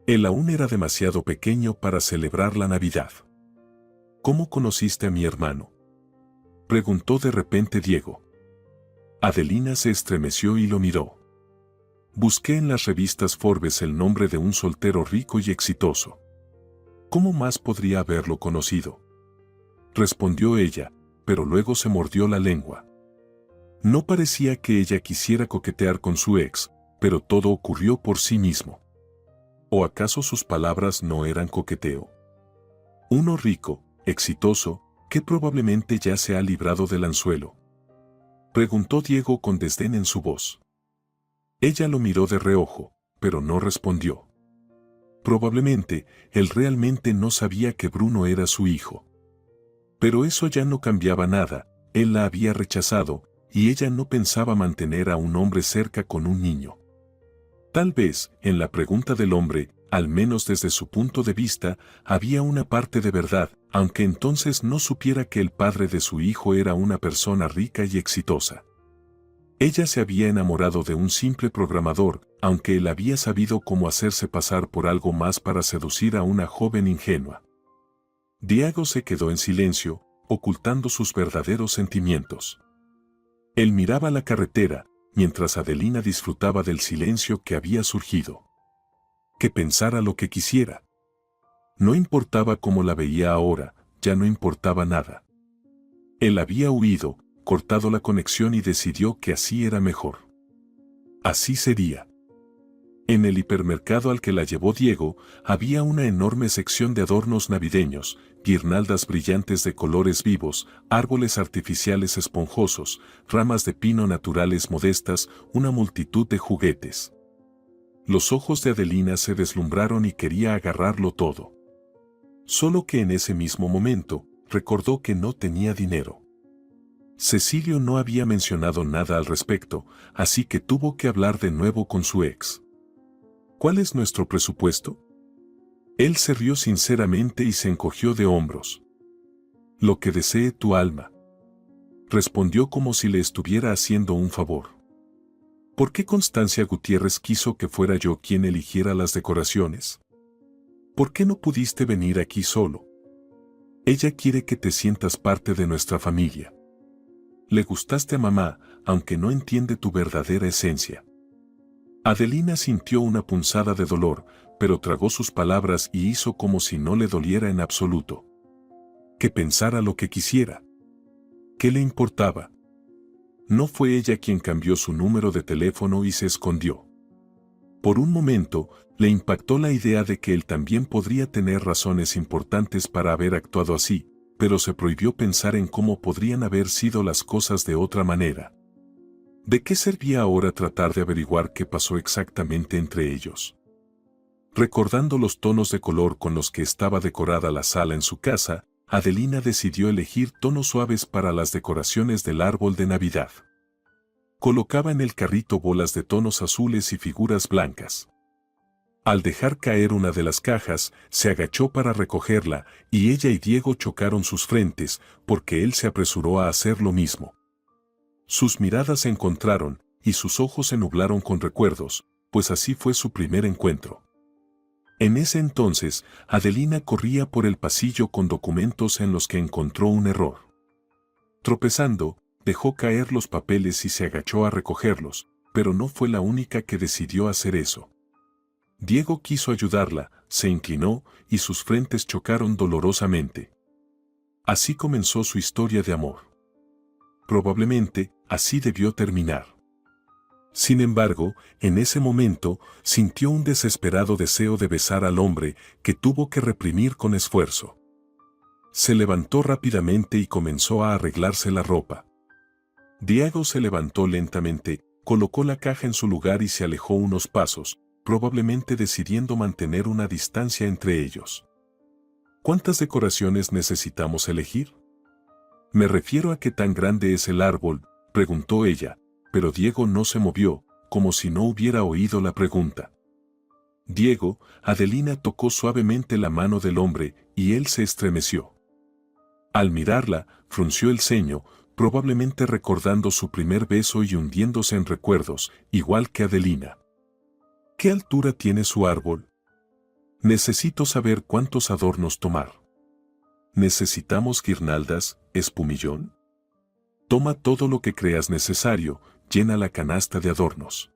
Speaker 2: Él aún era demasiado pequeño para celebrar la Navidad. ¿Cómo conociste a mi hermano?, preguntó de repente Diego. Adelina se estremeció y lo miró. Busqué en las revistas Forbes el nombre de un soltero rico y exitoso. ¿Cómo más podría haberlo conocido?, respondió ella, pero luego se mordió la lengua. No parecía que ella quisiera coquetear con su ex, pero todo ocurrió por sí mismo. ¿O acaso sus palabras no eran coqueteo? Uno rico, exitoso, que probablemente ya se ha librado del anzuelo, preguntó Diego con desdén en su voz. Ella lo miró de reojo, pero no respondió. Probablemente, él realmente no sabía que Bruno era su hijo. Pero eso ya no cambiaba nada, él la había rechazado, y ella no pensaba mantener a un hombre cerca con un niño. Tal vez, en la pregunta del hombre, al menos desde su punto de vista, había una parte de verdad, aunque entonces no supiera que el padre de su hijo era una persona rica y exitosa. Ella se había enamorado de un simple programador, aunque él había sabido cómo hacerse pasar por algo más para seducir a una joven ingenua. Diego se quedó en silencio, ocultando sus verdaderos sentimientos. Él miraba la carretera, mientras Adelina disfrutaba del silencio que había surgido. Que pensara lo que quisiera. No importaba cómo la veía ahora, ya no importaba nada. Él había huido, cortado la conexión y decidió que así era mejor. Así sería. En el hipermercado al que la llevó Diego, había una enorme sección de adornos navideños, guirnaldas brillantes de colores vivos, árboles artificiales esponjosos, ramas de pino naturales modestas, una multitud de juguetes. Los ojos de Adelina se deslumbraron y quería agarrarlo todo. Solo que en ese mismo momento, recordó que no tenía dinero. Cecilio no había mencionado nada al respecto, así que tuvo que hablar de nuevo con su ex. ¿Cuál es nuestro presupuesto?, Él se rió sinceramente y se encogió de hombros. Lo que desee tu alma, respondió como si le estuviera haciendo un favor. ¿Por qué Constancia Gutiérrez quiso que fuera yo quien eligiera las decoraciones? ¿Por qué no pudiste venir aquí solo? Ella quiere que te sientas parte de nuestra familia. Le gustaste a mamá, aunque no entiende tu verdadera esencia. Adelina sintió una punzada de dolor, pero tragó sus palabras y hizo como si no le doliera en absoluto. Que pensara lo que quisiera. ¿Qué le importaba? No fue ella quien cambió su número de teléfono y se escondió. Por un momento, le impactó la idea de que él también podría tener razones importantes para haber actuado así, pero se prohibió pensar en cómo podrían haber sido las cosas de otra manera. ¿De qué servía ahora tratar de averiguar qué pasó exactamente entre ellos? Recordando los tonos de color con los que estaba decorada la sala en su casa, Adelina decidió elegir tonos suaves para las decoraciones del árbol de Navidad. Colocaba en el carrito bolas de tonos azules y figuras blancas. Al dejar caer una de las cajas, se agachó para recogerla, y ella y Diego chocaron sus frentes, porque él se apresuró a hacer lo mismo. Sus miradas se encontraron, y sus ojos se nublaron con recuerdos, pues así fue su primer encuentro. En ese entonces, Adelina corría por el pasillo con documentos en los que encontró un error. Tropezando, dejó caer los papeles y se agachó a recogerlos, pero no fue la única que decidió hacer eso. Diego quiso ayudarla, se inclinó y sus frentes chocaron dolorosamente. Así comenzó su historia de amor. Probablemente, así debió terminar. Sin embargo, en ese momento, sintió un desesperado deseo de besar al hombre que tuvo que reprimir con esfuerzo. Se levantó rápidamente y comenzó a arreglarse la ropa. Diego se levantó lentamente, colocó la caja en su lugar y se alejó unos pasos, probablemente decidiendo mantener una distancia entre ellos. ¿Cuántas decoraciones necesitamos elegir? Me refiero a qué tan grande es el árbol, preguntó ella, pero Diego no se movió, como si no hubiera oído la pregunta. Diego, Adelina tocó suavemente la mano del hombre y él se estremeció. Al mirarla, frunció el ceño, probablemente recordando su primer beso y hundiéndose en recuerdos, igual que Adelina. ¿Qué altura tiene su árbol? Necesito saber cuántos adornos tomar. ¿Necesitamos guirnaldas, espumillón? Toma todo lo que creas necesario, llena la canasta de adornos.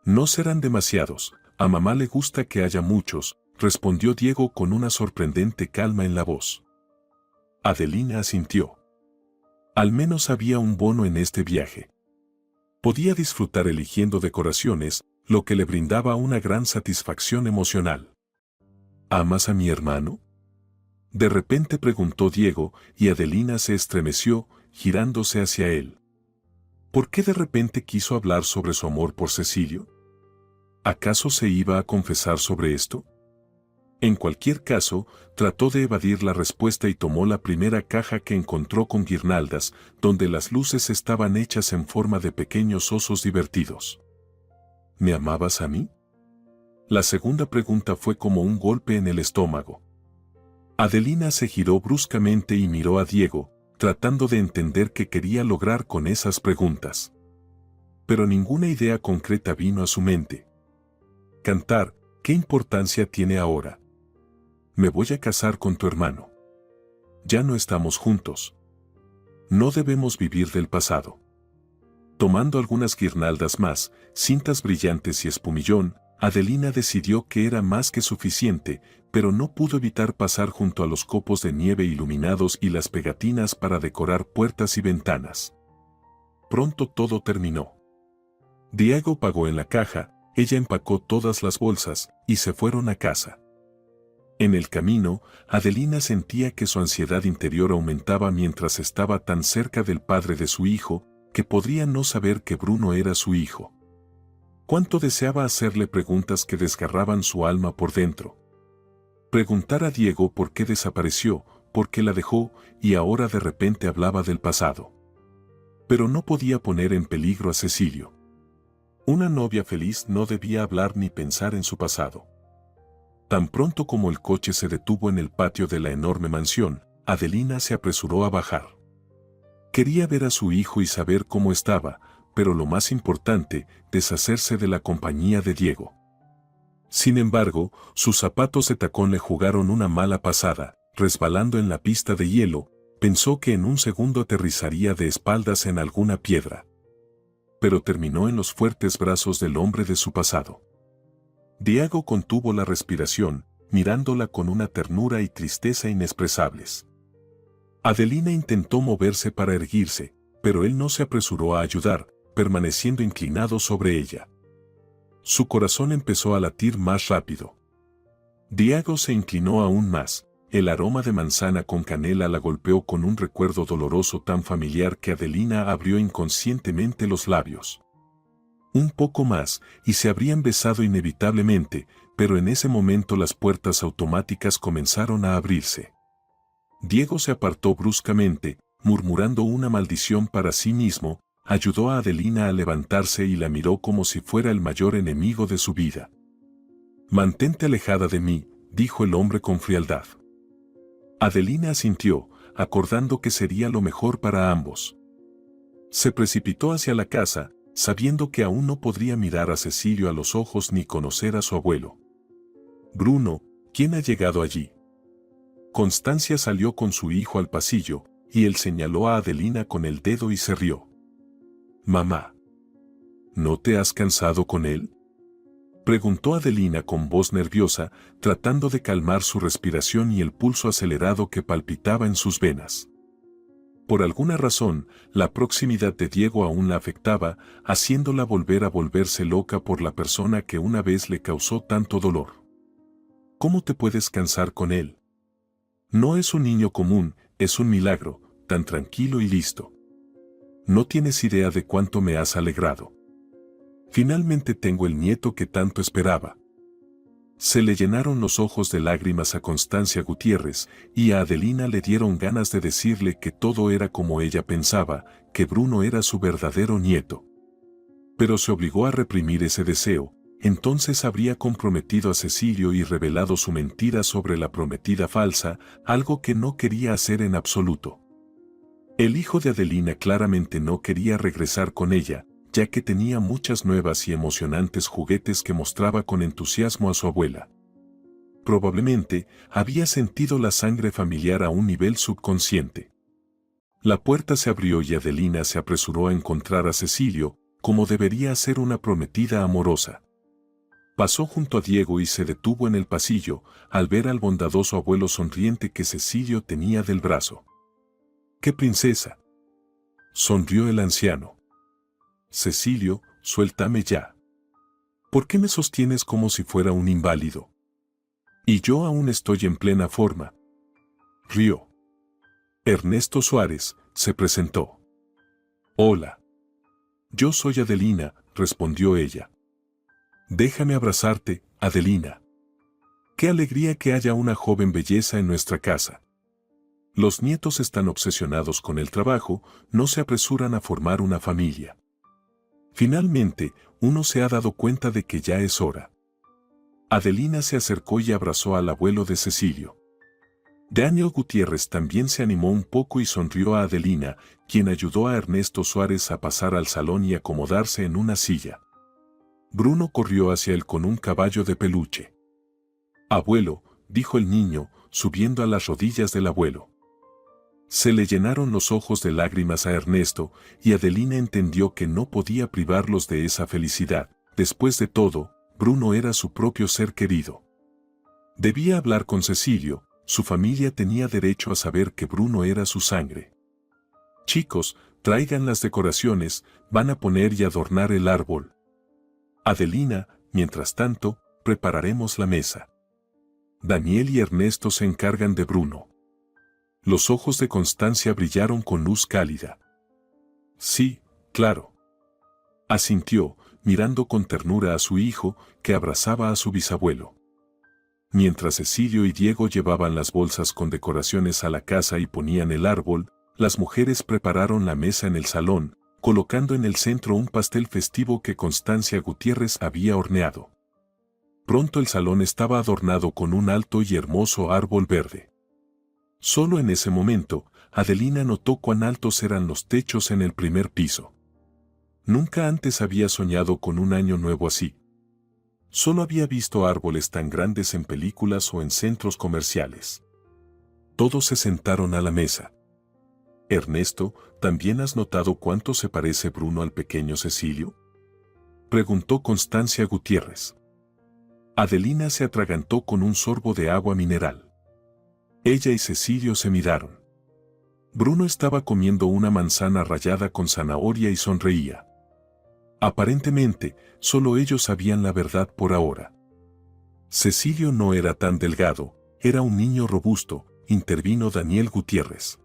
Speaker 2: No serán demasiados, a mamá le gusta que haya muchos, respondió Diego con una sorprendente calma en la voz. Adelina asintió. Al menos había un bono en este viaje. Podía disfrutar eligiendo decoraciones, lo que le brindaba una gran satisfacción emocional. ¿Amas a mi hermano? De repente preguntó Diego, y Adelina se estremeció, girándose hacia él. ¿Por qué de repente quiso hablar sobre su amor por Cecilio? ¿Acaso se iba a confesar sobre esto? En cualquier caso, trató de evadir la respuesta y tomó la primera caja que encontró con guirnaldas, donde las luces estaban hechas en forma de pequeños osos divertidos. ¿Me amabas a mí? La segunda pregunta fue como un golpe en el estómago. Adelina se giró bruscamente y miró a Diego, tratando de entender qué quería lograr con esas preguntas. Pero ninguna idea concreta vino a su mente. Cantar, ¿qué importancia tiene ahora? Me voy a casar con tu hermano. Ya no estamos juntos. No debemos vivir del pasado. Tomando algunas guirnaldas más, cintas brillantes y espumillón, Adelina decidió que era más que suficiente, pero no pudo evitar pasar junto a los copos de nieve iluminados y las pegatinas para decorar puertas y ventanas. Pronto todo terminó. Diego pagó en la caja, ella empacó todas las bolsas, y se fueron a casa. En el camino, Adelina sentía que su ansiedad interior aumentaba mientras estaba tan cerca del padre de su hijo, que podría no saber que Bruno era su hijo. Cuánto deseaba hacerle preguntas que desgarraban su alma por dentro. Preguntar a Diego por qué desapareció, por qué la dejó, y ahora de repente hablaba del pasado. Pero no podía poner en peligro a Cecilio. Una novia feliz no debía hablar ni pensar en su pasado. Tan pronto como el coche se detuvo en el patio de la enorme mansión, Adelina se apresuró a bajar. Quería ver a su hijo y saber cómo estaba, pero lo más importante, deshacerse de la compañía de Diego. Sin embargo, sus zapatos de tacón le jugaron una mala pasada, resbalando en la pista de hielo, pensó que en un segundo aterrizaría de espaldas en alguna piedra. Pero terminó en los fuertes brazos del hombre de su pasado. Diego contuvo la respiración, mirándola con una ternura y tristeza inexpresables. Adelina intentó moverse para erguirse, pero él no se apresuró a ayudar, permaneciendo inclinado sobre ella. Su corazón empezó a latir más rápido. Diego se inclinó aún más. El aroma de manzana con canela la golpeó con un recuerdo doloroso tan familiar que Adelina abrió inconscientemente los labios. Un poco más, y se habrían besado inevitablemente, pero en ese momento las puertas automáticas comenzaron a abrirse. Diego se apartó bruscamente, murmurando una maldición para sí mismo, ayudó a Adelina a levantarse y la miró como si fuera el mayor enemigo de su vida. «Mantente alejada de mí», dijo el hombre con frialdad. Adelina asintió, acordando que sería lo mejor para ambos. Se precipitó hacia la casa, sabiendo que aún no podría mirar a Cecilio a los ojos ni conocer a su abuelo. «Bruno, ¿quién ha llegado allí?». Constancia salió con su hijo al pasillo, y él señaló a Adelina con el dedo y se rió. «Mamá, ¿no te has cansado con él?», preguntó Adelina con voz nerviosa, tratando de calmar su respiración y el pulso acelerado que palpitaba en sus venas. Por alguna razón, la proximidad de Diego aún la afectaba, haciéndola volver a volverse loca por la persona que una vez le causó tanto dolor. «¿Cómo te puedes cansar con él? No es un niño común, es un milagro, tan tranquilo y listo. No tienes idea de cuánto me has alegrado. Finalmente tengo el nieto que tanto esperaba». Se le llenaron los ojos de lágrimas a Constancia Gutiérrez, y a Adelina le dieron ganas de decirle que todo era como ella pensaba, que Bruno era su verdadero nieto. Pero se obligó a reprimir ese deseo, entonces habría comprometido a Cecilio y revelado su mentira sobre la prometida falsa, algo que no quería hacer en absoluto. El hijo de Adelina claramente no quería regresar con ella, ya que tenía muchas nuevas y emocionantes juguetes que mostraba con entusiasmo a su abuela. Probablemente había sentido la sangre familiar a un nivel subconsciente. La puerta se abrió y Adelina se apresuró a encontrar a Cecilio, como debería ser una prometida amorosa. Pasó junto a Diego y se detuvo en el pasillo, al ver al bondadoso abuelo sonriente que Cecilio tenía del brazo. «¡Qué princesa!», sonrió el anciano. «Cecilio, suéltame ya. ¿Por qué me sostienes como si fuera un inválido? Y yo aún estoy en plena forma». Rió. Ernesto Suárez se presentó. «Hola. Yo soy Adelina», respondió ella. «Déjame abrazarte, Adelina. Qué alegría que haya una joven belleza en nuestra casa. Los nietos están obsesionados con el trabajo, no se apresuran a formar una familia. Finalmente, uno se ha dado cuenta de que ya es hora». Adelina se acercó y abrazó al abuelo de Cecilio. Daniel Gutiérrez también se animó un poco y sonrió a Adelina, quien ayudó a Ernesto Suárez a pasar al salón y acomodarse en una silla. Bruno corrió hacia él con un caballo de peluche. «Abuelo», dijo el niño, subiendo a las rodillas del abuelo. Se le llenaron los ojos de lágrimas a Ernesto, y Adelina entendió que no podía privarlos de esa felicidad. Después de todo, Bruno era su propio ser querido. Debía hablar con Cecilio, su familia tenía derecho a saber que Bruno era su sangre. «Chicos, traigan las decoraciones, van a poner y adornar el árbol. Adelina, mientras tanto, prepararemos la mesa. Daniel y Ernesto se encargan de Bruno». Los ojos de Constancia brillaron con luz cálida. «Sí, claro», asintió, mirando con ternura a su hijo, que abrazaba a su bisabuelo. Mientras Cecilio y Diego llevaban las bolsas con decoraciones a la casa y ponían el árbol, las mujeres prepararon la mesa en el salón, colocando en el centro un pastel festivo que Constancia Gutiérrez había horneado. Pronto el salón estaba adornado con un alto y hermoso árbol verde. Solo en ese momento, Adelina notó cuán altos eran los techos en el primer piso. Nunca antes había soñado con un año nuevo así. Solo había visto árboles tan grandes en películas o en centros comerciales. Todos se sentaron a la mesa. «Ernesto, ¿también has notado cuánto se parece Bruno al pequeño Cecilio?», preguntó Constancia Gutiérrez. Adelina se atragantó con un sorbo de agua mineral. Ella y Cecilio se miraron. Bruno estaba comiendo una manzana rallada con zanahoria y sonreía. Aparentemente, solo ellos sabían la verdad por ahora. Cecilio no era tan delgado, era un niño robusto, intervino Daniel Gutiérrez.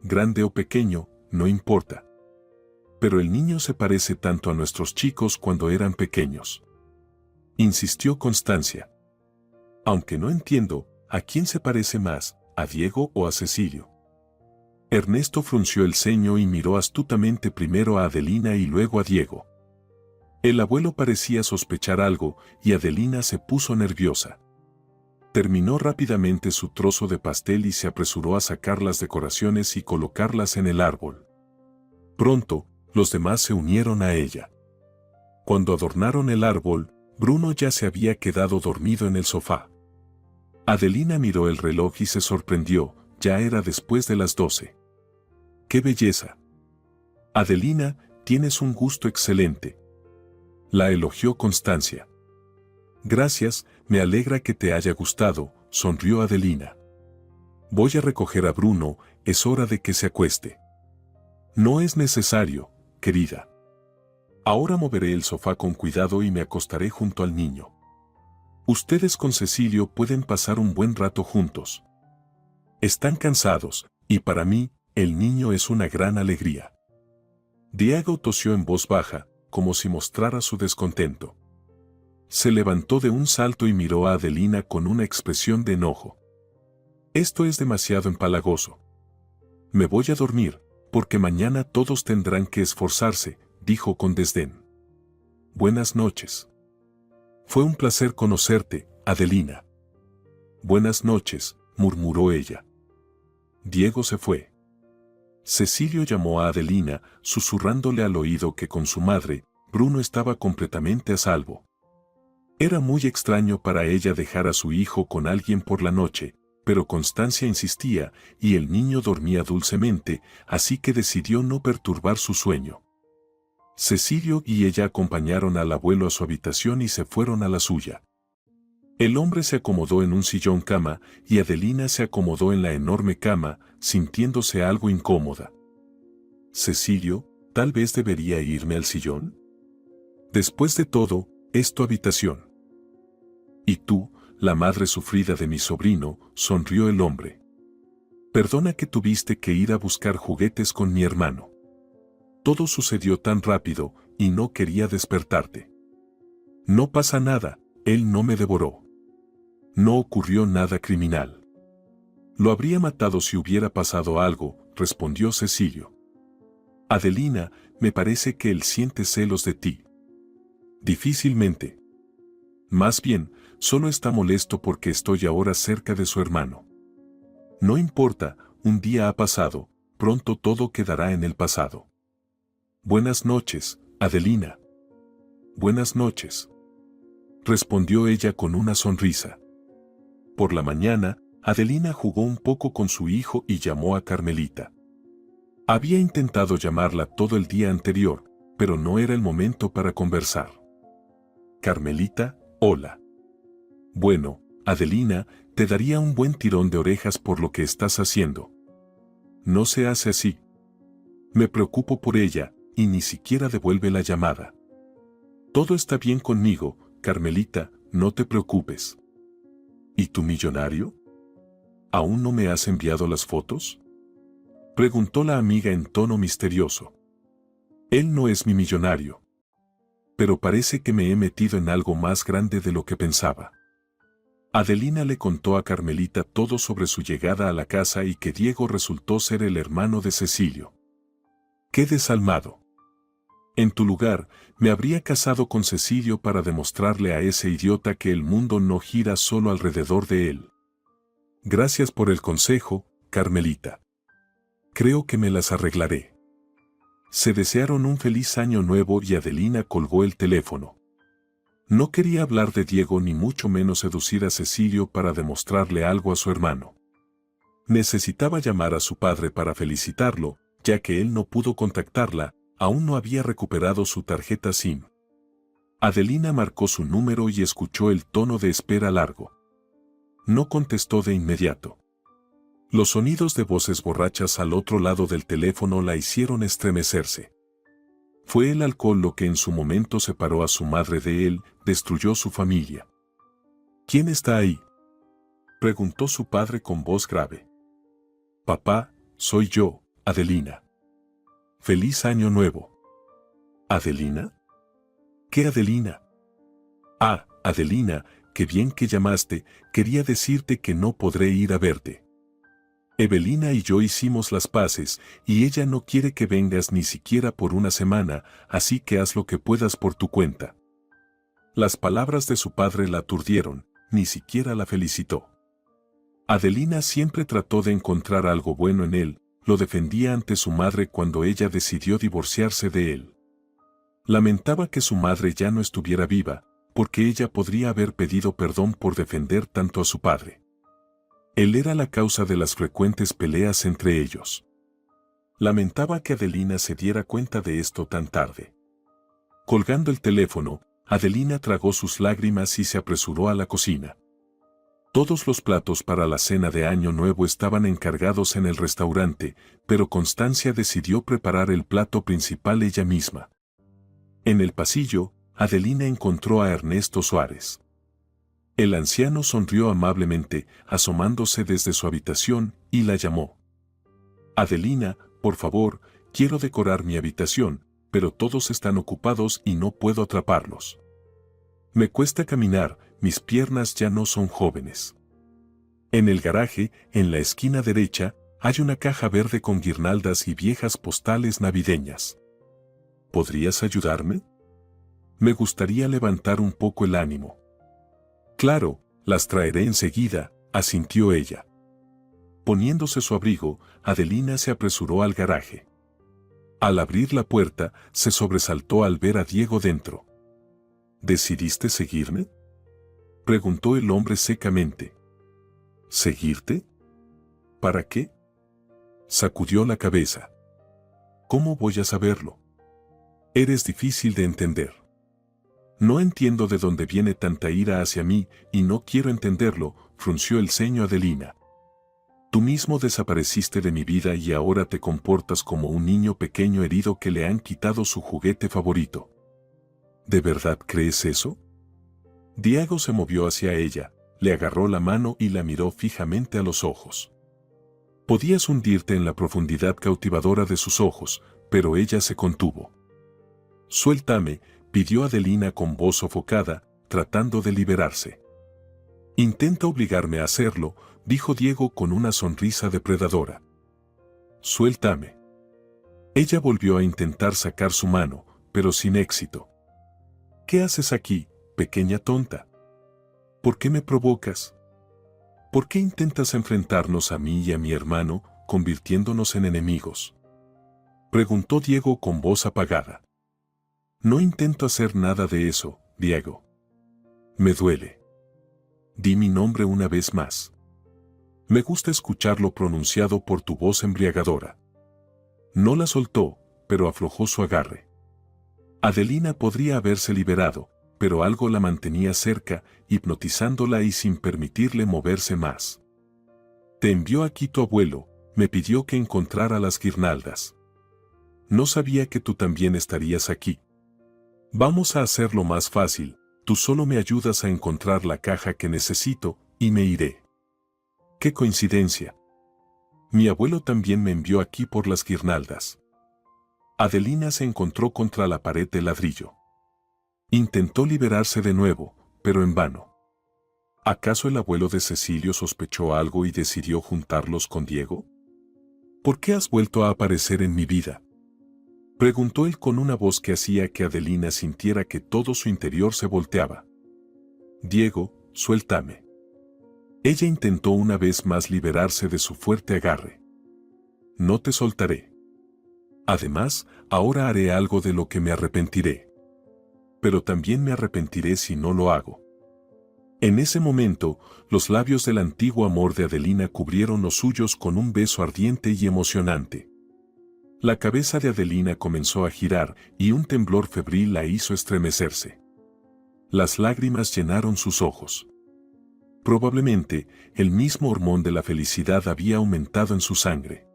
Speaker 2: Grande o pequeño, no importa. Pero el niño se parece tanto a nuestros chicos cuando eran pequeños. Insistió Constancia. Aunque no entiendo, ¿a quién se parece más, a Diego o a Cecilio? Ernesto frunció el ceño y miró astutamente primero a Adelina y luego a Diego. El abuelo parecía sospechar algo y Adelina se puso nerviosa. Terminó rápidamente su trozo de pastel y se apresuró a sacar las decoraciones y colocarlas en el árbol. Pronto, los demás se unieron a ella. Cuando adornaron el árbol, Bruno ya se había quedado dormido en el sofá. Adelina miró el reloj y se sorprendió, ya era después de las 12. ¡Qué belleza! Adelina, tienes un gusto excelente. La elogió Constancia. Gracias, me alegra que te haya gustado, sonrió Adelina. Voy a recoger a Bruno, es hora de que se acueste. No es necesario, querida. Ahora moveré el sofá con cuidado y me acostaré junto al niño. Ustedes con Cecilio pueden pasar un buen rato juntos. Están cansados, y para mí, el niño es una gran alegría. Diego tosió en voz baja, como si mostrara su descontento. Se levantó de un salto y miró a Adelina con una expresión de enojo. Esto es demasiado empalagoso. Me voy a dormir, porque mañana todos tendrán que esforzarse, dijo con desdén. Buenas noches. Fue un placer conocerte, Adelina. Buenas noches, murmuró ella. Diego se fue. Cecilio llamó a Adelina, susurrándole al oído que con su madre, Bruno estaba completamente a salvo. Era muy extraño para ella dejar a su hijo con alguien por la noche, pero Constancia insistía y el niño dormía dulcemente, así que decidió no perturbar su sueño. Cecilio y ella acompañaron al abuelo a su habitación y se fueron a la suya. El hombre se acomodó en un sillón cama y Adelina se acomodó en la enorme cama, sintiéndose algo incómoda. Cecilio, tal vez debería irme al sillón. Después de todo, es tu habitación. Y tú, la madre sufrida de mi sobrino, sonrió el hombre. Perdona que tuviste que ir a buscar juguetes con mi hermano. Todo sucedió tan rápido, y no quería despertarte. No pasa nada, él no me devoró. No ocurrió nada criminal. Lo habría matado si hubiera pasado algo, respondió Cecilio. Adelina, me parece que él siente celos de ti. Difícilmente. Más bien, solo está molesto porque estoy ahora cerca de su hermano. No importa, un día ha pasado, pronto todo quedará en el pasado. Buenas noches, Adelina. Buenas noches. Respondió ella con una sonrisa. Por la mañana, Adelina jugó un poco con su hijo y llamó a Carmelita. Había intentado llamarla todo el día anterior, pero no era el momento para conversar. Carmelita, hola. Bueno, Adelina, te daría un buen tirón de orejas por lo que estás haciendo. No se hace así. Me preocupo por ella, y ni siquiera devuelve la llamada. Todo está bien conmigo, Carmelita, no te preocupes. ¿Y tu millonario? ¿Aún no me has enviado las fotos? Preguntó la amiga en tono misterioso. Él no es mi millonario. Pero parece que me he metido en algo más grande de lo que pensaba. Adelina le contó a Carmelita todo sobre su llegada a la casa y que Diego resultó ser el hermano de Cecilio. ¡Qué desalmado! En tu lugar, me habría casado con Cecilio para demostrarle a ese idiota que el mundo no gira solo alrededor de él. Gracias por el consejo, Carmelita. Creo que me las arreglaré. Se desearon un feliz año nuevo y Adelina colgó el teléfono. No quería hablar de Diego ni mucho menos seducir a Cecilio para demostrarle algo a su hermano. Necesitaba llamar a su padre para felicitarlo, ya que él no pudo contactarla, aún no había recuperado su tarjeta SIM. Adelina marcó su número y escuchó el tono de espera largo. No contestó de inmediato. Los sonidos de voces borrachas al otro lado del teléfono la hicieron estremecerse. Fue el alcohol lo que en su momento separó a su madre de él, destruyó su familia. ¿Quién está ahí?, preguntó su padre con voz grave. Papá, soy yo, Adelina. Feliz año nuevo. ¿Adelina? ¿Qué Adelina? Ah, Adelina, qué bien que llamaste, quería decirte que no podré ir a verte. Evelina y yo hicimos las paces, y ella no quiere que vengas ni siquiera por una semana, así que haz lo que puedas por tu cuenta. Las palabras de su padre la aturdieron, ni siquiera la felicitó. Adelina siempre trató de encontrar algo bueno en él, lo defendía ante su madre cuando ella decidió divorciarse de él. Lamentaba que su madre ya no estuviera viva, porque ella podría haber pedido perdón por defender tanto a su padre. Él era la causa de las frecuentes peleas entre ellos. Lamentaba que Adelina se diera cuenta de esto tan tarde. Colgando el teléfono, Adelina tragó sus lágrimas y se apresuró a la cocina. Todos los platos para la cena de Año Nuevo estaban encargados en el restaurante, pero Constancia decidió preparar el plato principal ella misma. En el pasillo, Adelina encontró a Ernesto Suárez. El anciano sonrió amablemente, asomándose desde su habitación, y la llamó. Adelina, por favor, quiero decorar mi habitación, pero todos están ocupados y no puedo atraparlos. Me cuesta caminar, mis piernas ya no son jóvenes. En el garaje, en la esquina derecha, hay una caja verde con guirnaldas y viejas postales navideñas. ¿Podrías ayudarme? Me gustaría levantar un poco el ánimo. Claro, las traeré enseguida, asintió ella. Poniéndose su abrigo, Adelina se apresuró al garaje. Al abrir la puerta, se sobresaltó al ver a Diego dentro. ¿Decidiste seguirme?, preguntó el hombre secamente. ¿Seguirte? ¿Para qué?, sacudió la cabeza. ¿Cómo voy a saberlo? Eres difícil de entender. No entiendo de dónde viene tanta ira hacia mí y no quiero entenderlo, frunció el ceño Adelina. Tú mismo desapareciste de mi vida y ahora te comportas como un niño pequeño herido que le han quitado su juguete favorito. ¿De verdad crees eso? Diego se movió hacia ella, le agarró la mano y la miró fijamente a los ojos. Podías hundirte en la profundidad cautivadora de sus ojos, pero ella se contuvo. Suéltame, pidió Adelina con voz sofocada, tratando de liberarse. Intenta obligarme a hacerlo, dijo Diego con una sonrisa depredadora. Suéltame. Ella volvió a intentar sacar su mano, pero sin éxito. ¿Qué haces aquí, pequeña tonta? ¿Por qué me provocas? ¿Por qué intentas enfrentarnos a mí y a mi hermano, convirtiéndonos en enemigos?, preguntó Diego con voz apagada. No intento hacer nada de eso, Diego. Me duele. Di mi nombre una vez más. Me gusta escucharlo pronunciado por tu voz embriagadora. No la soltó, pero aflojó su agarre. Adelina podría haberse liberado, pero algo la mantenía cerca, hipnotizándola y sin permitirle moverse más. Te envió aquí tu abuelo, me pidió que encontrara las guirnaldas. No sabía que tú también estarías aquí. Vamos a hacerlo más fácil, tú solo me ayudas a encontrar la caja que necesito, y me iré. ¡Qué coincidencia! Mi abuelo también me envió aquí por las guirnaldas. Adelina se encontró contra la pared de ladrillo. Intentó liberarse de nuevo, pero en vano. ¿Acaso el abuelo de Cecilio sospechó algo y decidió juntarlos con Diego? ¿Por qué has vuelto a aparecer en mi vida?, preguntó él con una voz que hacía que Adelina sintiera que todo su interior se volteaba. Diego, suéltame. Ella intentó una vez más liberarse de su fuerte agarre. No te soltaré. Además, ahora haré algo de lo que me arrepentiré. Pero también me arrepentiré si no lo hago. En ese momento, los labios del antiguo amor de Adelina cubrieron los suyos con un beso ardiente y emocionante. La cabeza de Adelina comenzó a girar y un temblor febril la hizo estremecerse. Las lágrimas llenaron sus ojos. Probablemente, el mismo hormón de la felicidad había aumentado en su sangre.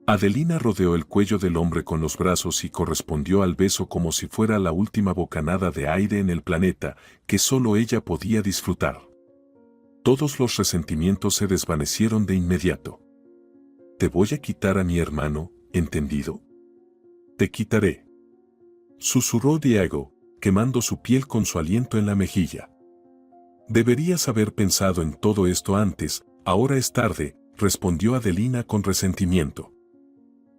Speaker 2: Adelina rodeó el cuello del hombre con los brazos y correspondió al beso como si fuera la última bocanada de aire en el planeta que solo ella podía disfrutar. Todos los resentimientos se desvanecieron de inmediato. Te voy a quitar a mi hermano, ¿entendido? Te quitaré. Susurró Diego, quemando su piel con su aliento en la mejilla. Deberías haber pensado en todo esto antes, ahora es tarde, respondió Adelina con resentimiento.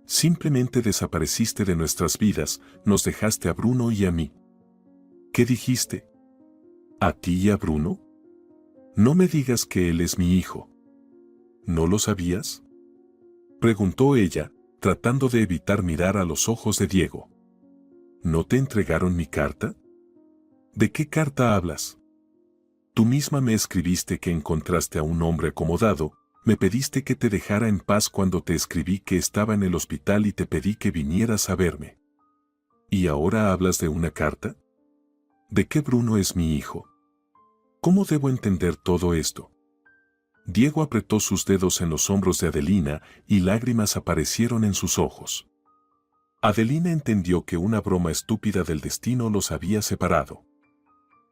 Speaker 2: Simplemente desapareciste de nuestras vidas, nos dejaste a Bruno y a mí. ¿Qué dijiste? ¿A ti y a Bruno? No me digas que él es mi hijo. ¿No lo sabías? Preguntó ella, tratando de evitar mirar a los ojos de Diego. ¿No te entregaron mi carta? ¿De qué carta hablas? Tú misma me escribiste que encontraste a un hombre acomodado, me pediste que te dejara en paz cuando te escribí que estaba en el hospital y te pedí que vinieras a verme. ¿Y ahora hablas de una carta? ¿De qué Bruno es mi hijo? ¿Cómo debo entender todo esto? Diego apretó sus dedos en los hombros de Adelina y lágrimas aparecieron en sus ojos. Adelina entendió que una broma estúpida del destino los había separado.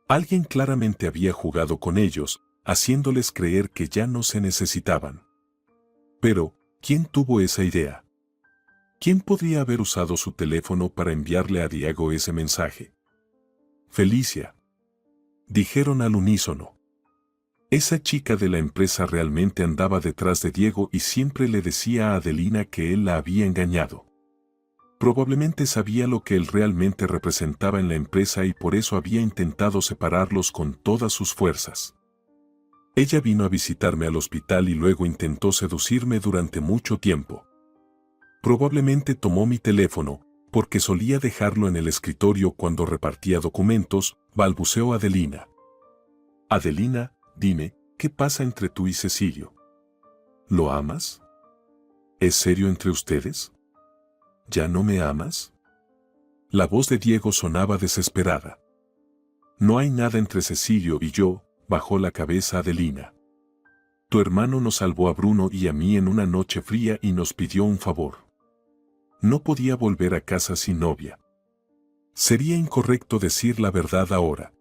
Speaker 2: Alguien claramente había jugado con ellos, haciéndoles creer que ya no se necesitaban. Pero, ¿quién tuvo esa idea? ¿Quién podría haber usado su teléfono para enviarle a Diego ese mensaje? Felicia. Dijeron al unísono. Esa chica de la empresa realmente andaba detrás de Diego y siempre le decía a Adelina que él la había engañado. Probablemente sabía lo que él realmente representaba en la empresa y por eso había intentado separarlos con todas sus fuerzas. Ella vino a visitarme al hospital y luego intentó seducirme durante mucho tiempo. Probablemente tomó mi teléfono, porque solía dejarlo en el escritorio cuando repartía documentos, balbuceó Adelina. Adelina, dime, ¿qué pasa entre tú y Cecilio? ¿Lo amas? ¿Es serio entre ustedes? ¿Ya no me amas? La voz de Diego sonaba desesperada. No hay nada entre Cecilio y yo, bajó la cabeza Adelina. Tu hermano nos salvó a Bruno y a mí en una noche fría y nos pidió un favor. No podía volver a casa sin novia. Sería incorrecto decir la verdad ahora.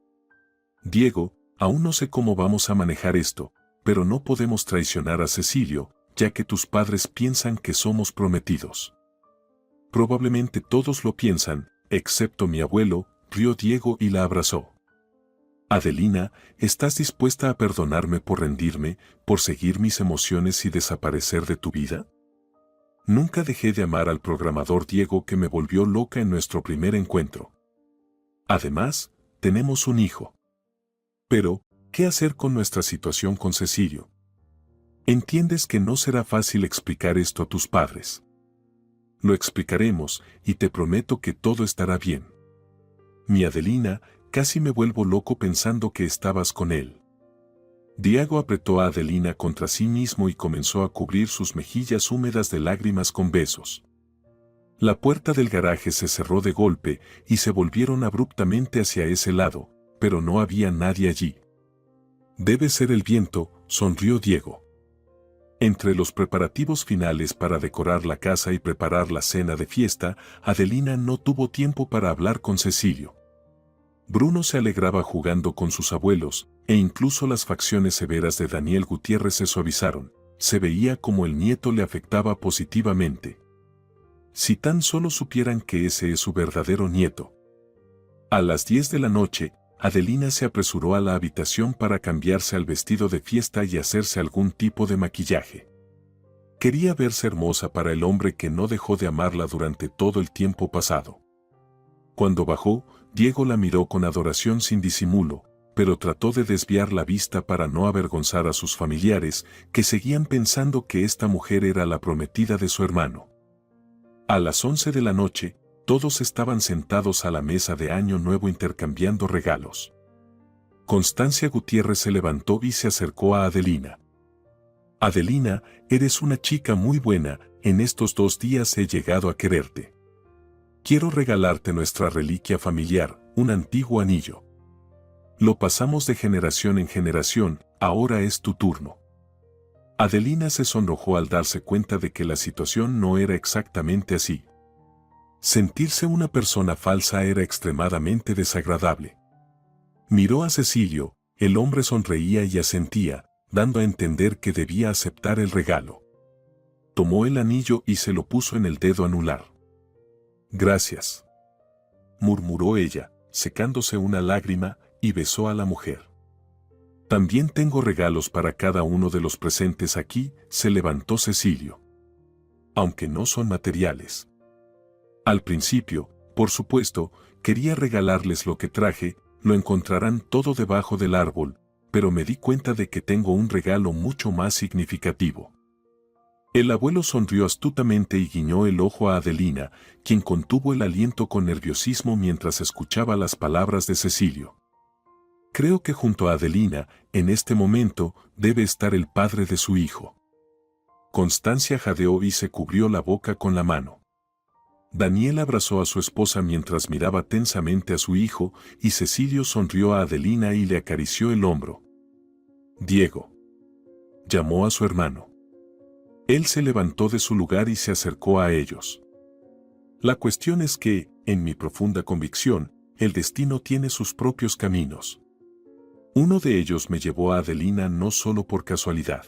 Speaker 2: Diego, aún no sé cómo vamos a manejar esto, pero no podemos traicionar a Cecilio, ya que tus padres piensan que somos prometidos. Probablemente todos lo piensan, excepto mi abuelo, rió Diego y la abrazó. Adelina, ¿estás dispuesta a perdonarme por rendirme, por seguir mis emociones y desaparecer de tu vida? Nunca dejé de amar al programador Diego que me volvió loca en nuestro primer encuentro. Además, tenemos un hijo. Pero, ¿qué hacer con nuestra situación con Cecilio? Entiendes que no será fácil explicar esto a tus padres. Lo explicaremos y te prometo que todo estará bien. Mi Adelina, casi me vuelvo loco pensando que estabas con él. Diego apretó a Adelina contra sí mismo y comenzó a cubrir sus mejillas húmedas de lágrimas con besos. La puerta del garaje se cerró de golpe y se volvieron abruptamente hacia ese lado, pero no había nadie allí. Debe ser el viento, sonrió Diego. Entre los preparativos finales para decorar la casa y preparar la cena de fiesta, Adelina no tuvo tiempo para hablar con Cecilio. Bruno se alegraba jugando con sus abuelos, e incluso las facciones severas de Daniel Gutiérrez se suavizaron. Se veía como el nieto le afectaba positivamente. Si tan solo supieran que ese es su verdadero nieto. A las 10 de la noche, Adelina se apresuró a la habitación para cambiarse al vestido de fiesta y hacerse algún tipo de maquillaje. Quería verse hermosa para el hombre que no dejó de amarla durante todo el tiempo pasado. Cuando bajó, Diego la miró con adoración sin disimulo, pero trató de desviar la vista para no avergonzar a sus familiares, que seguían pensando que esta mujer era la prometida de su hermano. A las 11 de la noche, todos estaban sentados a la mesa de Año Nuevo intercambiando regalos. Constancia Gutiérrez se levantó y se acercó a Adelina. Adelina, eres una chica muy buena, en estos 2 días he llegado a quererte. Quiero regalarte nuestra reliquia familiar, un antiguo anillo. Lo pasamos de generación en generación, ahora es tu turno. Adelina se sonrojó al darse cuenta de que la situación no era exactamente así. Sentirse una persona falsa era extremadamente desagradable. Miró a Cecilio, el hombre sonreía y asentía, dando a entender que debía aceptar el regalo. Tomó el anillo y se lo puso en el dedo anular. «Gracias», murmuró ella, secándose una lágrima, y besó a la mujer. «También tengo regalos para cada uno de los presentes aquí», se levantó Cecilio. «Aunque no son materiales. Al principio, por supuesto, quería regalarles lo que traje, lo encontrarán todo debajo del árbol, pero me di cuenta de que tengo un regalo mucho más significativo». El abuelo sonrió astutamente y guiñó el ojo a Adelina, quien contuvo el aliento con nerviosismo mientras escuchaba las palabras de Cecilio. «Creo que junto a Adelina, en este momento, debe estar el padre de su hijo». Constancia jadeó y se cubrió la boca con la mano. Daniel abrazó a su esposa mientras miraba tensamente a su hijo, y Cecilio sonrió a Adelina y le acarició el hombro. «Diego», llamó a su hermano. Él se levantó de su lugar y se acercó a ellos. «La cuestión es que, en mi profunda convicción, el destino tiene sus propios caminos. Uno de ellos me llevó a Adelina no solo por casualidad.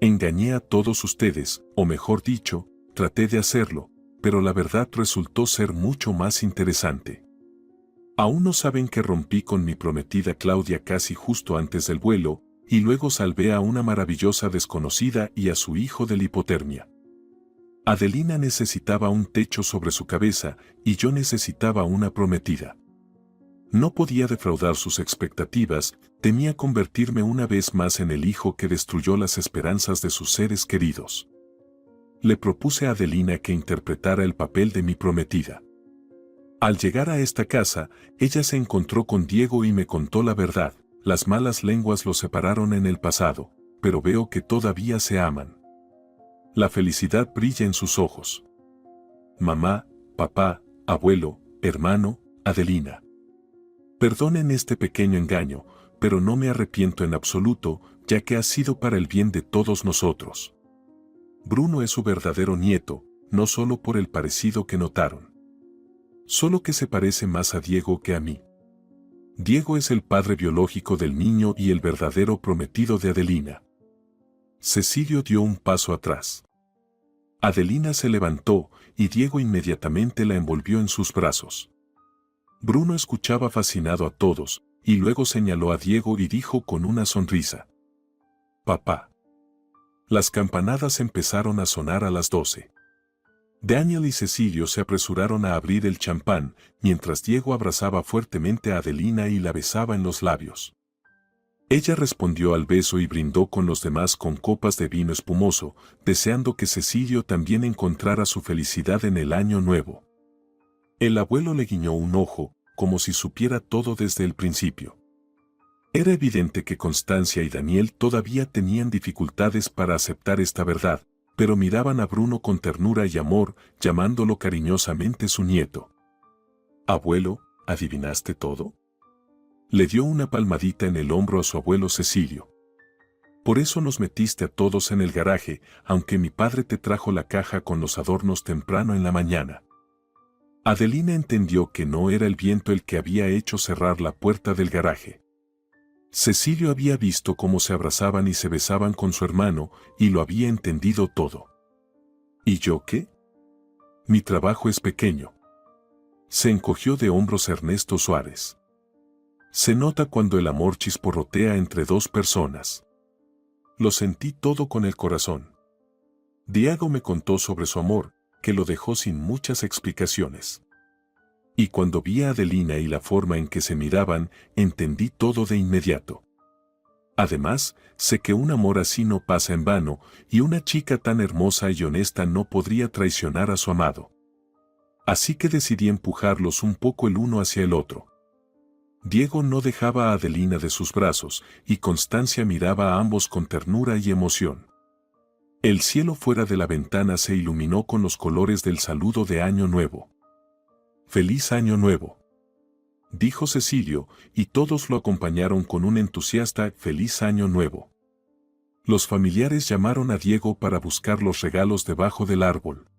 Speaker 2: Engañé a todos ustedes, o mejor dicho, traté de hacerlo, pero la verdad resultó ser mucho más interesante. Aún no saben que rompí con mi prometida Claudia casi justo antes del vuelo, y luego salvé a una maravillosa desconocida y a su hijo de la hipotermia. Adelina necesitaba un techo sobre su cabeza y yo necesitaba una prometida. No podía defraudar sus expectativas, temía convertirme una vez más en el hijo que destruyó las esperanzas de sus seres queridos. Le propuse a Adelina que interpretara el papel de mi prometida. Al llegar a esta casa, ella se encontró con Diego y me contó la verdad. Las malas lenguas los separaron en el pasado, pero veo que todavía se aman. La felicidad brilla en sus ojos. Mamá, papá, abuelo, hermano, Adelina. Perdonen este pequeño engaño, pero no me arrepiento en absoluto, ya que ha sido para el bien de todos nosotros. Bruno es su verdadero nieto, no solo por el parecido que notaron. Solo que se parece más a Diego que a mí. Diego es el padre biológico del niño y el verdadero prometido de Adelina». Cecilio dio un paso atrás. Adelina se levantó y Diego inmediatamente la envolvió en sus brazos. Bruno escuchaba fascinado a todos, y luego señaló a Diego y dijo con una sonrisa: «Papá». Las campanadas empezaron a sonar a las 12. Daniel y Cecilio se apresuraron a abrir el champán, mientras Diego abrazaba fuertemente a Adelina y la besaba en los labios. Ella respondió al beso y brindó con los demás con copas de vino espumoso, deseando que Cecilio también encontrara su felicidad en el año nuevo. El abuelo le guiñó un ojo, como si supiera todo desde el principio. Era evidente que Constancia y Daniel todavía tenían dificultades para aceptar esta verdad, pero miraban a Bruno con ternura y amor, llamándolo cariñosamente su nieto. «Abuelo, ¿adivinaste todo?». Le dio una palmadita en el hombro a su abuelo Cecilio. «Por eso nos metiste a todos en el garaje, aunque mi padre te trajo la caja con los adornos temprano en la mañana». Adelina entendió que no era el viento el que había hecho cerrar la puerta del garaje. Cecilio había visto cómo se abrazaban y se besaban con su hermano, y lo había entendido todo. ¿Y yo qué? Mi trabajo es pequeño. Se encogió de hombros Ernesto Suárez. Se nota cuando el amor chisporrotea entre dos personas. Lo sentí todo con el corazón. Diego me contó sobre su amor, que lo dejó sin muchas explicaciones. Y cuando vi a Adelina y la forma en que se miraban, entendí todo de inmediato. Además, sé que un amor así no pasa en vano, y una chica tan hermosa y honesta no podría traicionar a su amado. Así que decidí empujarlos un poco el uno hacia el otro. Diego no dejaba a Adelina de sus brazos, y Constancia miraba a ambos con ternura y emoción. El cielo fuera de la ventana se iluminó con los colores del saludo de Año Nuevo. «Feliz Año Nuevo», dijo Cecilio, y todos lo acompañaron con un entusiasta «Feliz Año Nuevo». Los familiares llamaron a Diego para buscar los regalos debajo del árbol.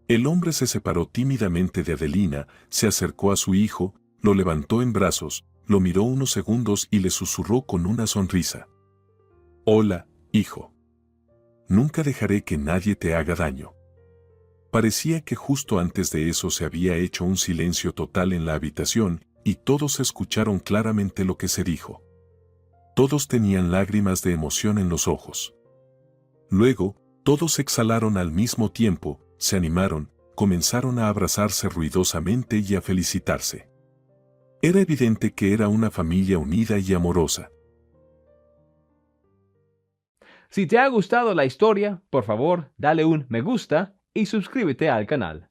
Speaker 2: El hombre se separó tímidamente de Adelina, se acercó a su hijo, lo levantó en brazos, lo miró unos segundos y le susurró con una sonrisa. «Hola, hijo. Nunca dejaré que nadie te haga daño». Parecía que justo antes de eso se había hecho un silencio total en la habitación, y todos escucharon claramente lo que se dijo. Todos tenían lágrimas de emoción en los ojos. Luego, todos exhalaron al mismo tiempo, se animaron, comenzaron a abrazarse ruidosamente y a felicitarse. Era evidente que era una familia unida y amorosa.
Speaker 1: Si te ha gustado la historia, por favor, dale un me gusta y suscríbete al canal.